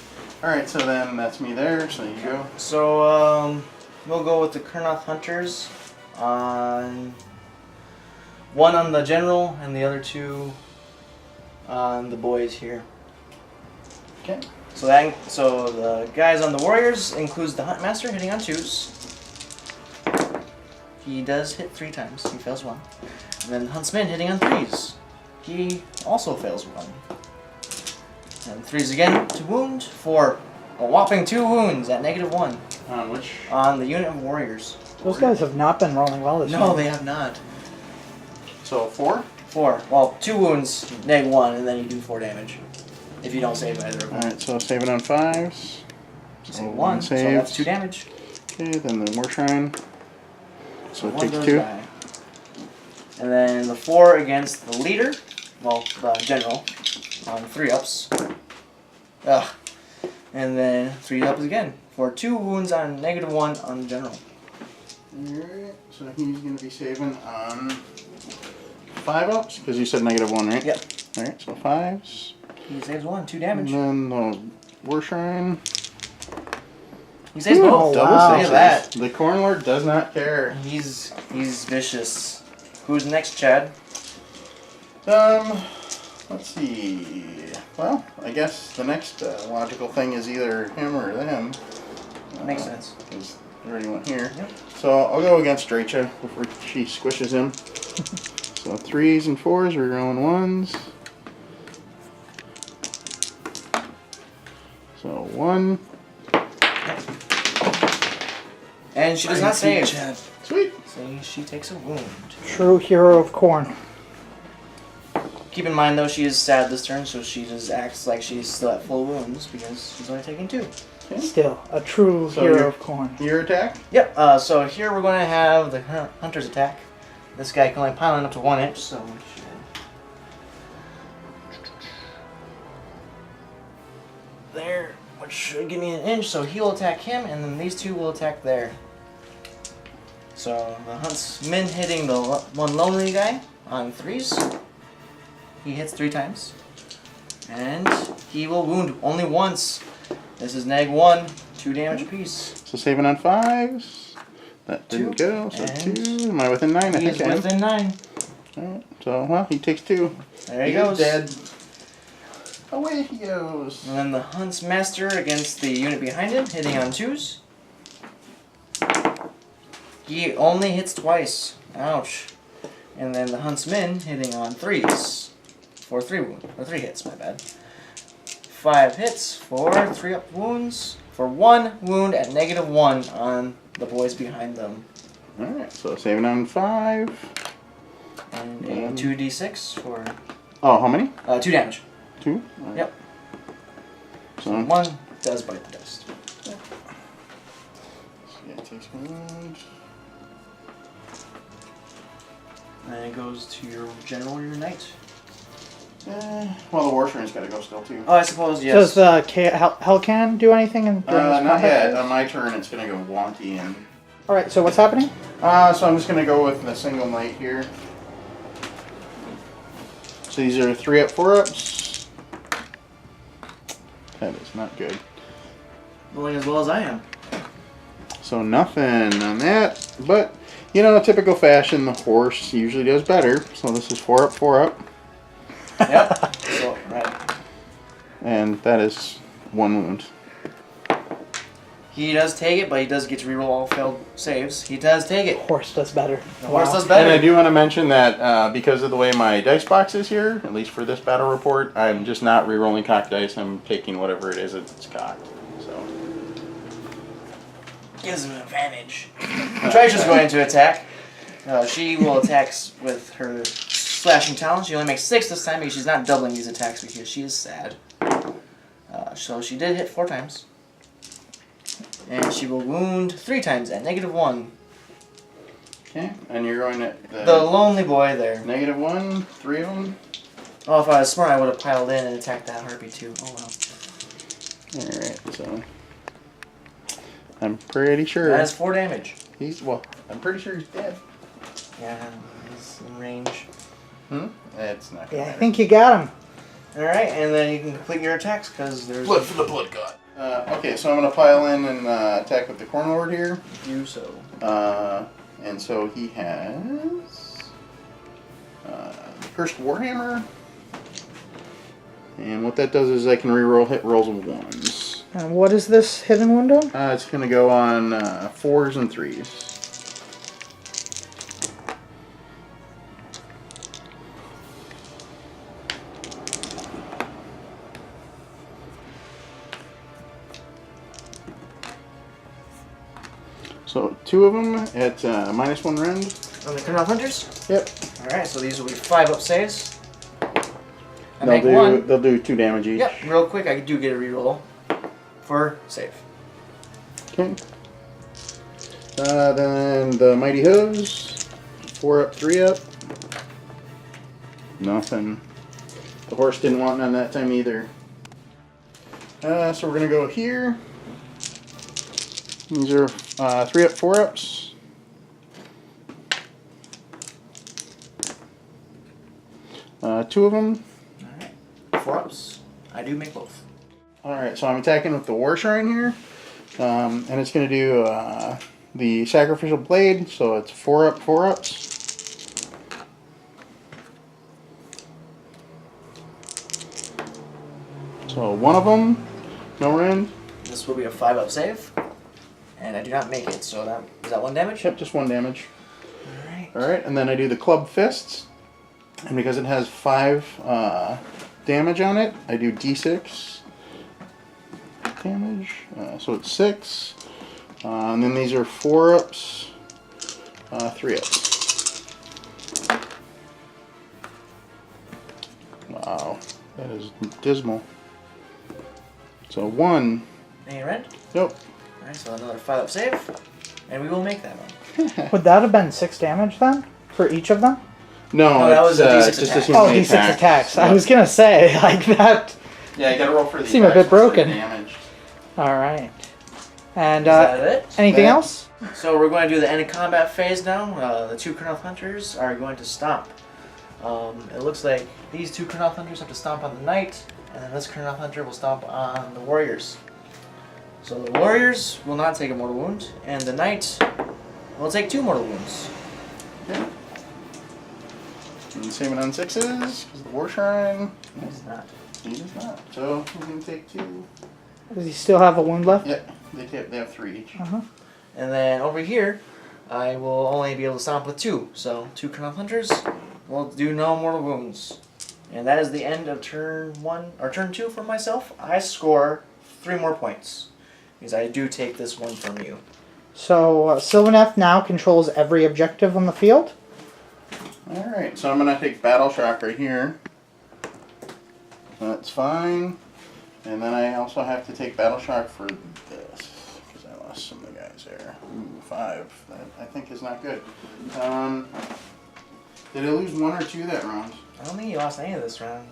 Alright, so then that's me there, so you go. So we'll go with the Kurnoth Hunters on 1 on the general and the other 2 on the boys here. Okay. So the guys on the warriors includes the Huntmaster hitting on 2s. He does hit 3 times. He fails 1. And then the Huntsman hitting on 3s. He also fails 1. And 3s again to wound for a whopping 2 wounds at -1 On which? on the unit of warriors. Those guys have not been rolling well this No, year. they have not. So 4? 4. Well, 2 wounds, -1, and then you do 4 damage. If you don't save either of them. Alright, so save it on 5s. Save 1, so saved. that's 2 damage. Okay, then the War Shrine. So it 1 takes does 2. die. And then the 4 against the leader, well, the general, on 3-ups. Ugh. And then 3-ups again for 2 wounds on -1 on the general. Alright, so he's going to be saving on 5-ups, because you said -1, right? Yep. Alright, so 5s. He saves 1, 2 damage. And then the War Shrine. He saves Ooh, both. wow. Look at that. The Corn Lord does not care. He's vicious. Who's next, Chad? Let's see. Well, I guess the next logical thing is either him or them. Makes sense. Because they already went here. Yep. So I'll go against Rachel before she squishes him. So 3s and 4s, we're rolling 1s. So 1. And she does not save. Sweet. See, she takes a wound. True hero of corn. Keep in mind, though, she is sad this turn, so she just acts like she's still at full wounds because she's only taking 2. Okay. Still, a true So hero you're- of corn. Your attack? Yep, so here we're going to have the hunter's attack. This guy can only pile in up to 1 inch, so we should... There, which should give me an inch, so he'll attack him, and then these 2 will attack there. So the huntsman hitting the one lonely guy on 3s. He hits 3 times. And he will wound only once. This is -1, 2 damage apiece. So saving on 5s. That didn't 2, go, so and 2. Am I within 9? I He is think I am. within 9. Alright, so, well, he takes 2. There he He's goes. dead. Away he goes. And then the Huntsmaster against the unit behind him, hitting on 2s. He only hits twice. Ouch. And then the Huntsman hitting on 3s. For 3 hits, my bad. 5 hits for 3 up wounds. For 1 wound at -1 on the boys behind them. Alright, so saving on 5. And a 2d6 for Oh, how many? 2 damage. 2? Alright. Yep. So, 1 does bite the dust. yeah, it takes 1 wound. And it goes to your general or your knight. Well, the Warshine's got to go still, too. Oh, I suppose, yes. Does the Hell Cannon do anything during this Not combat yet. phase? On my turn, it's going to go wonky. And Alright, so what's happening? so I'm just going to go with the single knight here. So these are 3 up, 4 ups. That is not good. Rolling as well as I am. So nothing on that. But, you know, typical fashion, the horse usually does better. So this is 4 up, 4 up. Yep. So, right. And that is 1 wound. He does take it, but he does get to reroll all failed saves. He does take it. Horse does better. The horse does And I better. do want to mention that because of the way my dice box is here, at least for this battle report, I'm just not re-rolling cocked dice. I'm taking whatever it is that's cocked. So Gives him an advantage. Trisha's going to attack. She will attack with her slashing talent. She only makes 6 this time because she's not doubling these attacks because she is sad. So she did hit 4 times. And she will wound 3 times at -1. okay, and you're going at The lonely boy there. -1, 3 of them. Oh, if I was smart, I would have piled in and attacked that harpy too. Oh well. All right, so I'm pretty sure That is 4 damage. I'm pretty sure he's dead. Yeah, he's in range. That's not gonna Yeah, I matter. think you got him. Alright, and then you can complete your attacks because there's Blood for the blood god. Okay, so I'm gonna pile in and attack with the Corn Lord here. do so. And so he has Cursed Warhammer. And what that does is I can reroll hit rolls of 1s. And what is this hidden window? It's going to go on 4s and 3s. So 2 of them at -1 rend. On the Colonel Hunters? Yep. Alright, so these will be 5 up saves. I make 1. They'll do 2 damage each. Yep, real quick, I do get a reroll for save. Okay. Then the Mighty Hooves. 4 up, 3 up. Nothing. The horse didn't want none that time either. So we're going to go here. These are 3 up, 4 ups. Two of them. Alright, 4 ups. I do make both. Alright, so I'm attacking with the War Shrine here. And it's going to do the Sacrificial Blade, so it's 4 up, 4 ups. So 1 of them, no rend. This will be a 5 up save. And I do not make it, so that is that 1 damage? Yep, just 1 damage. Alright. Alright, and then I do the Club Fists. And because it has 5 damage on it, I do d6 damage. So it's 6. And then these are 4 ups, 3 ups. Wow, that is dismal. So 1. Any red? Nope. Alright, so another 5 up save. And we will make that one. Would that have been 6 damage then? For each of them? No, that was a D6 just attack. single Oh, D6 attack. attacks. I was gonna say, like that. Yeah, you gotta roll for the Seem a bit attacks once they're broken. damaged. Alright. And Is that it? anything That- else? So we're going to do the end of combat phase now. The two Kurnoth Hunters are going to stomp. It looks like these two Kurnoth Hunters have to stomp on the Knight, and then this Kurnoth Hunter will stomp on the Warriors. So the Warriors will not take a mortal wound, and the Knight will take 2 mortal wounds. Okay. And saving on 6s, because the War Shrine. It's not. He does not. So we can take 2. Does he still have a wound left? Yeah, they have 3 each. Uh-huh. And then over here, I will only be able to stomp with 2. So 2 Kurnoth Hunters will do no mortal wounds. And that is the end of turn 1 or turn 2 for myself. I score 3 more points because I do take this one from you. So Sylvaneth now controls every objective on the field. Alright, so I'm going to take Battle Shock right here. That's fine. And then I also have to take Battle Shock for this, because I lost some of the guys there. Ooh, 5. That I think is not good. Did I lose 1 or 2 that round? I don't think you lost any of this round.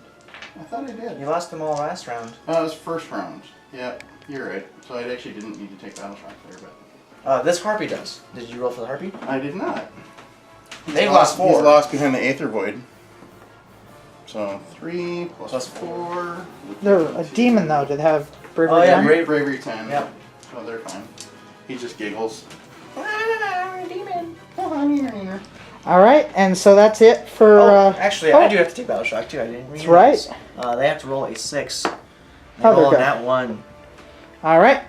I thought I did. You lost them all last round. Oh, it was first round. Yeah, you're right. So I actually didn't need to take Battle Shock there, but... This Harpy does. Did you roll for the Harpy? I did not. They've lost 4. He's lost behind the Aether Void. So 3 plus 4. They're a demon though. Did they have bravery? Oh, yeah, 10? Bravery 10. Yep. So they're fine. He just giggles. Demon. All right, and so that's it for. Actually, I do have to take Battle Shock too. I didn't read That's right. They have to roll a 6. Oh, they're Roll good. that 1. All right.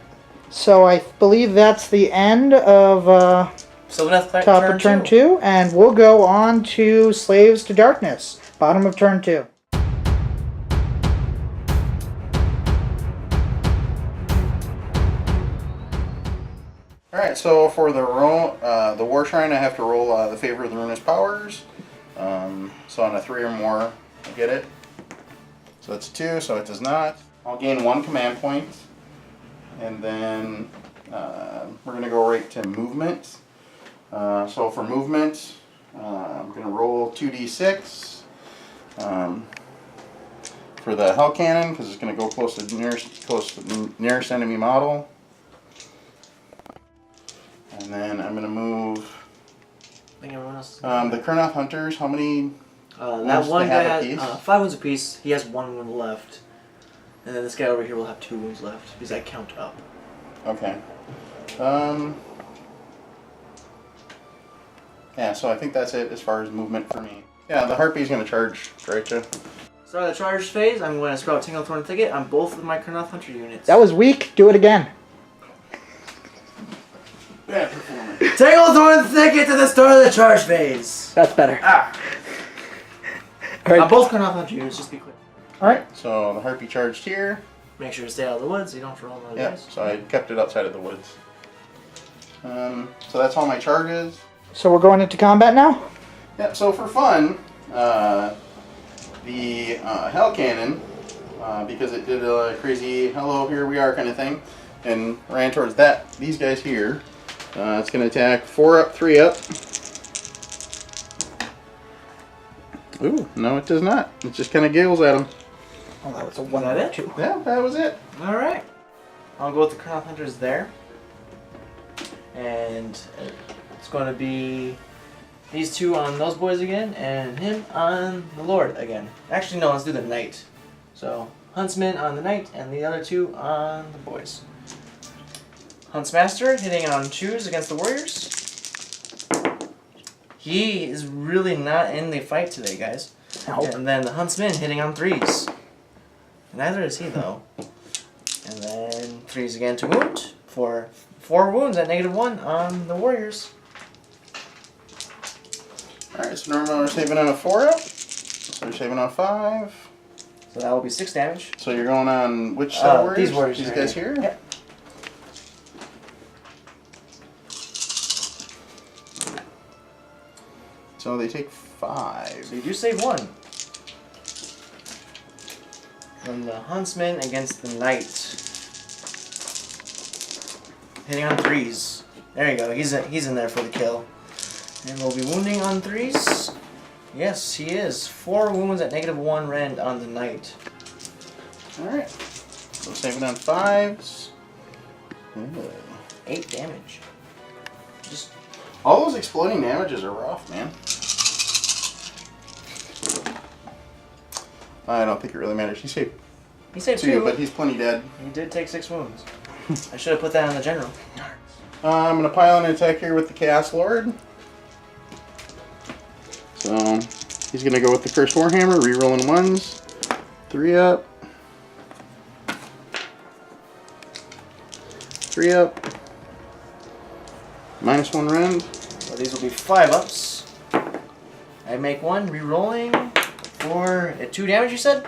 So I believe that's the end of Sylvaneth top of turn 2, and we'll go on to Slaves to Darkness, bottom of turn 2. Alright, so for the roll, the War Shrine, I have to roll the Favor of the Ruinous Powers. So on a 3 or more, I get it. So that's 2, so it does not. I'll gain 1 command point. And then we're going to go right to movement. So for movement, I'm going to roll 2d6. For the Hell Cannon, because it's going to go close to the nearest enemy model. And then I'm going to move I think everyone else. the Kurnoth Hunters. How many? That one they guy have a has piece? 5 wounds apiece. He has 1 wound left. And then this guy over here will have 2 wounds left because I count up. Okay. Yeah, so I think that's it as far as movement for me. Yeah, the Harpy's going to charge right you. So the charge phase, I'm going to sprout Tinglethorn Thicket on both of my Kurnoth Hunter units. That was weak. Do it again. Bad performance. Tinglethorn Thicket to the start of the charge phase! That's better. Ah! All right. On both Kurnoth Hunter units, just be quick. All right. So the Harpy charged here. Make sure to stay out of the woods so you don't have to roll another Yeah, dice. so I kept it outside of the woods. So that's all my charges. So we're going into combat now. Yeah, so for fun, the Hell Cannon, because it did a crazy hello, here we are kind of thing, and ran towards these guys here. It's going to attack 4 up, 3 up. Ooh, no it does not. It just kind of giggles at him. Oh, that was a Is 1 that or it? 2. Yeah, that was it. Alright. I'll go with the Kurnoth Hunters there. And it's going to be these 2 on those boys again, and him on the Lord again. Actually, no, let's do the Knight. So, Huntsman on the Knight, and the other 2 on the boys. Huntsmaster hitting on 2s against the Warriors. He is really not in the fight today, guys. Nope. And then the Huntsman hitting on 3s. Neither is he, though. And then 3s again to wound for 4 wounds at -1 on the Warriors. Alright, so normally we're saving on a 4 up. So you're saving on 5. So that will be 6 damage. So you're going on which set of warriors? These warriors. These right guys here? Yep. So they take 5. So you do save 1. From the Huntsman against the Knight. Hitting on 3s. There you go. He's in there for the kill. And we'll be wounding on 3s. Yes, he is. 4 wounds at -1 rend on the Knight. Alright. So saving on 5s. Ooh. 8 damage. Just all those exploding damages are rough, man. I don't think it really matters. He saved two, but he's plenty dead. He did take 6 wounds. I should have put that on the general. I'm going to pile an attack here with the Chaos Lord. So he's going to go with the Cursed Warhammer, rerolling 1s. 3 up. 3 up. -1 rend. So these will be 5 ups. I make 1, re-rolling for 2 damage, you said?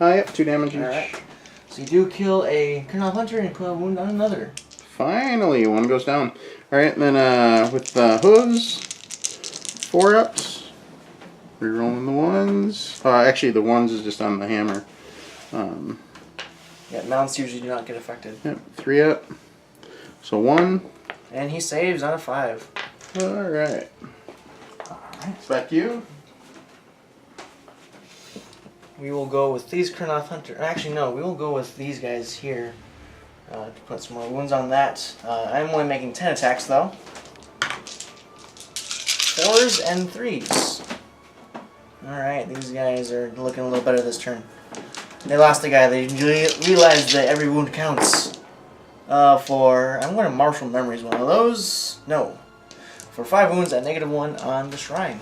Yep, 2 damage each. Alright. So you do kill a Colonel Hunter and put a wound on another. Finally, 1 goes down. Alright, and then with the hooves, 4 ups. Rerolling the 1s. Actually, the 1s is just on the hammer. Yeah, mounts usually do not get affected. Yep, 3 up. So 1. And he saves on a 5. Alright. It's back to you. We will go with these Colonel Hunter. Actually, no, we will go with these guys here. To put some more wounds on that. I'm only making 10 attacks though. 4s and 3s. Alright, these guys are looking a little better this turn. They lost a guy. They realized that every wound counts. I'm going to marshal memories one of those. No. For 5 wounds at -1 on the shrine.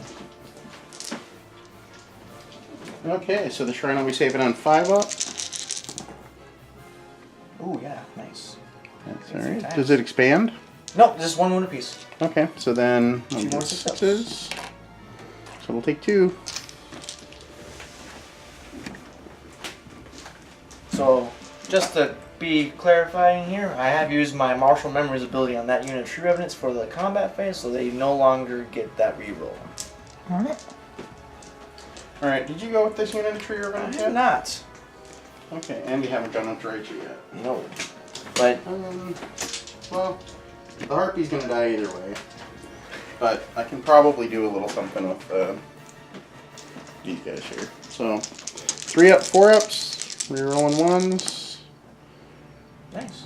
Okay, so the shrine will be saving on 5 up. Ooh, yeah, nice. That's alright. Does it expand? No, just 1 wound apiece. Okay, so then 2 more 6 6s. So we'll take 2. So, just to be clarifying here, I have used my Martial Memories ability on that unit of True Revenants for the combat phase, so they no longer get that reroll. Alright. Alright, did you go with this unit of Tree I Revenant did yet? not. Okay, and you haven't gone up to Rachel yet. No. But, Well, the Harpy's gonna die either way. But I can probably do a little something with these guys here. So, 3 up, 4 ups. Rerolling 1s. nice.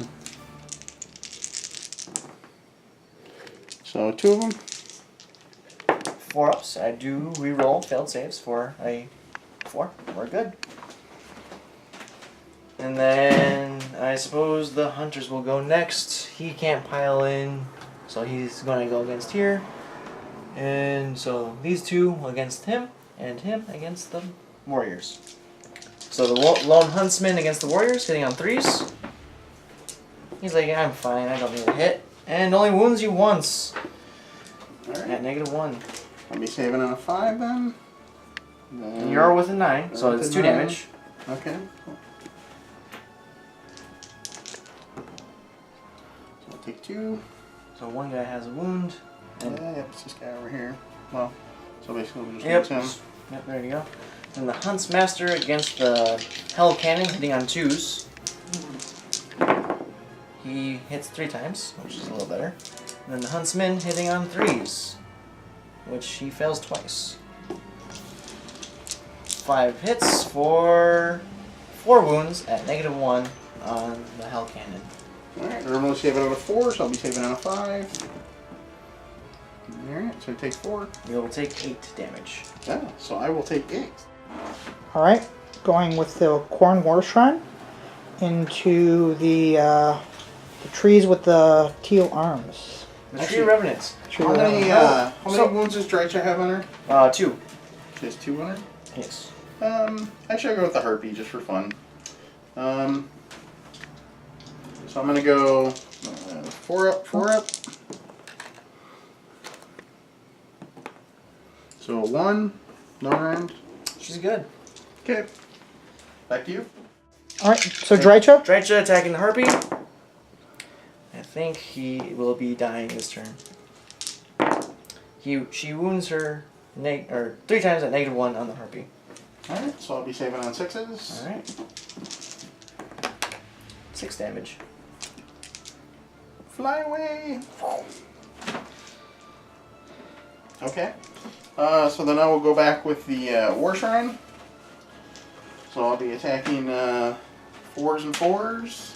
So 2 of them. 4 ups. I do reroll failed saves for a 4. We're good. And then I suppose the hunters will go next. He can't pile in, so he's going to go against here. And so these 2 against him, and him against the warriors. So the lone huntsman against the warriors, hitting on 3s. He's like, I'm fine, I don't need a hit. And only wounds you once. Alright. At -1. I'll be saving on a 5 then. And you're with a 9, so it's 2 damage. Okay. So I'll take 2. So one guy has a wound. And Yep, it's this guy over here. Well, so basically we'll just yep, use him. yep, there you go. And the Huntsmaster against the Hell Cannon, hitting on 2s. He hits 3 times, which is a little better. And then the Huntsman hitting on 3s, which he fails twice. 5 hits for 4 wounds at -1 on the Hell Cannon. Alright, we're going to save it on a 4, so I'll be saving on a 5. Alright, so I take 4. We will take 8 damage. Yeah, so I will take 8. Alright. Going with the Corn War Shrine into the trees with the teal arms. The Tree Revenants. Tree How many, Revenant. how many wounds does Drycha have on her? 2. She has 2 on her? Yes. Actually I'll go with the Harpy just for fun. So I'm going to go 4 up, 4 up. So 1, no rend. She's good. Okay, back to you. Alright, so Drycha? Drycha attacking the Harpy. I think he will be dying this turn. She wounds her 3 times at -1 on the Harpy. Alright, so I'll be saving on 6s. Alright. 6 damage. Fly away! Okay. So then I will go back with the War Shrine. So I'll be attacking 4s and 4s.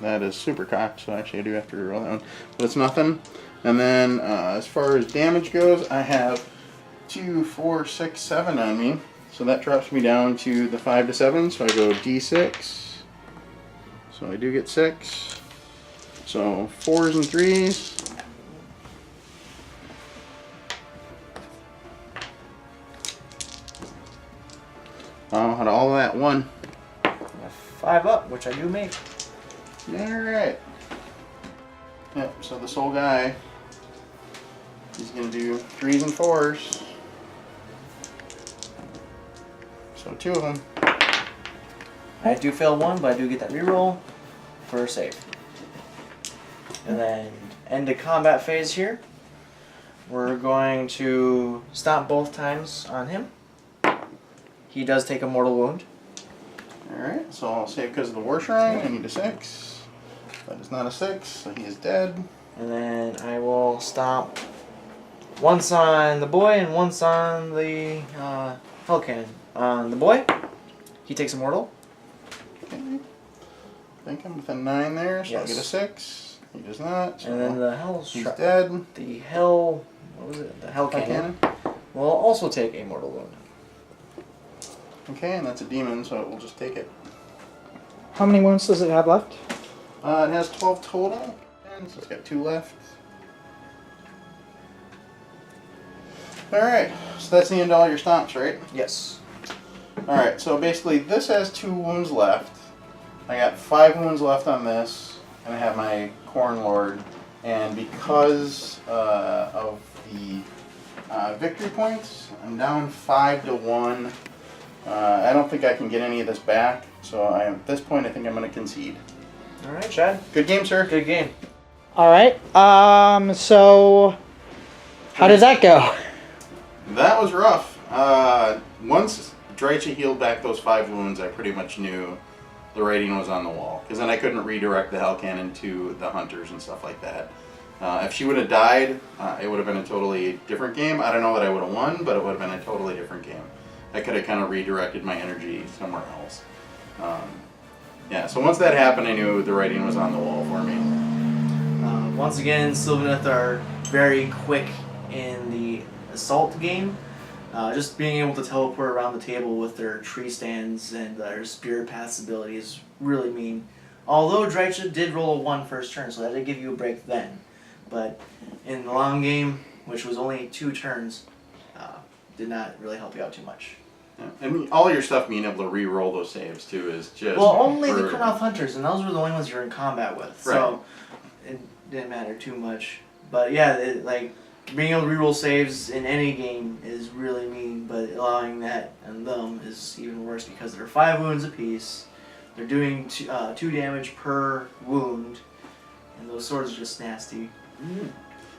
that is super cocked, so actually I do have to reroll that one. But it's nothing. And then as far as damage goes, I have 2, 4, 6, 7 on me. So that drops me down to the 5 to 7. So I go D6. So I do get 6. So 4s and 3s. Out of all of that, 1. 5 up, which I do make. Alright. Yep, so this old guy, he's going to do 3s and 4s. So 2 of them. I do fail 1, but I do get that reroll for a save. And then end of combat phase here. We're going to stomp both times on him. He does take a mortal wound. Alright, so I'll save because of the War Shrine. I need a 6. That is not a 6, so he is dead. And then I will stomp once on the boy and once on the hell cannon. On the boy, he takes a mortal. Okay. I think I'm within 9 there, so I'll get a 6. He does not. So and then the hell he's dead. The hell, what was it? The hell cannon will also take a mortal wound. Okay, and that's a demon, so it will just take it. How many wounds does it have left? It has 12 total, and so it's got 2 left. Alright, so that's the end of all your stomps, right? Yes. Alright, so basically this has 2 wounds left. I got 5 wounds left on this, and I have my Corn Lord. And because of the victory points, I'm down 5 to 1. I don't think I can get any of this back, so at this point I think I'm going to concede. Alright, Chad. Good game, sir. Good game. Alright, so how did that go? That was rough. Once Dreicha healed back those 5 wounds, I pretty much knew the writing was on the wall. Because then I couldn't redirect the Hell Cannon to the hunters and stuff like that. If she would have died, it would have been a totally different game. I don't know that I would have won, but it would have been a totally different game. I could have kind of redirected my energy somewhere else. Yeah, so once that happened, I knew the writing was on the wall for me. Once again, Sylvaneth are very quick in the assault game. Just being able to teleport around the table with their tree stands and their spirit paths ability is really mean. Although Dreicha did roll a 1 first turn, so that did give you a break then. But in the long game, which was only 2 turns, did not really help you out too much. Yeah. And all your stuff being able to re-roll those saves too is just well, only brutal. the Kurnoth Hunters, and those were the only ones you were in combat with, so it didn't matter too much. But yeah, like being able to reroll saves in any game is really mean, but allowing that on them is even worse because they're 5 wounds apiece. They're doing 2 damage per wound, and those swords are just nasty. Mm.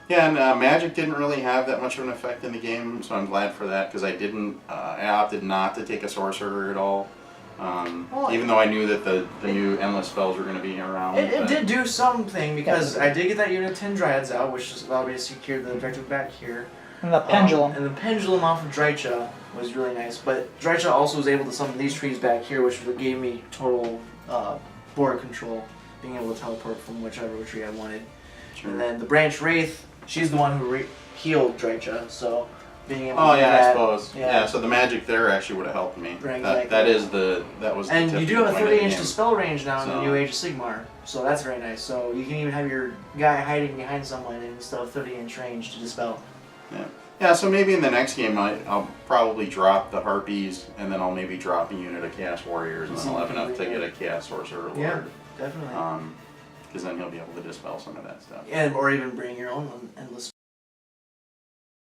Yeah, and magic didn't really have that much of an effect in the game, so I'm glad for that because I didn't. I opted not to take a sorcerer at all, even though I knew that the new endless spells were going to be around. It did do something because I did get that unit of 10 Dryads out, which just allowed me to secure the objective back here. And the pendulum. And the pendulum off of Dreicha was really nice, but Dreicha also was able to summon these trees back here, which gave me total board control, being able to teleport from whichever tree I wanted. Sure. And then the Branch Wraith, she's the one who healed Dreicha, so being able to do that, I suppose. Yeah, so the magic there actually would have helped me. Right, that was and the you do have a 30-inch to dispel range now in the New Age of Sigmar, so that's very nice. So you can even have your guy hiding behind someone and still have 30-inch range to dispel. Yeah, so maybe in the next game I'll probably drop the Harpies, and then I'll maybe drop a unit of Chaos Warriors, and then I'll have enough to get a Chaos Sorcerer Lord. Yeah, definitely. Because then he'll be able to dispel some of that stuff. Yeah, or even bring your own endless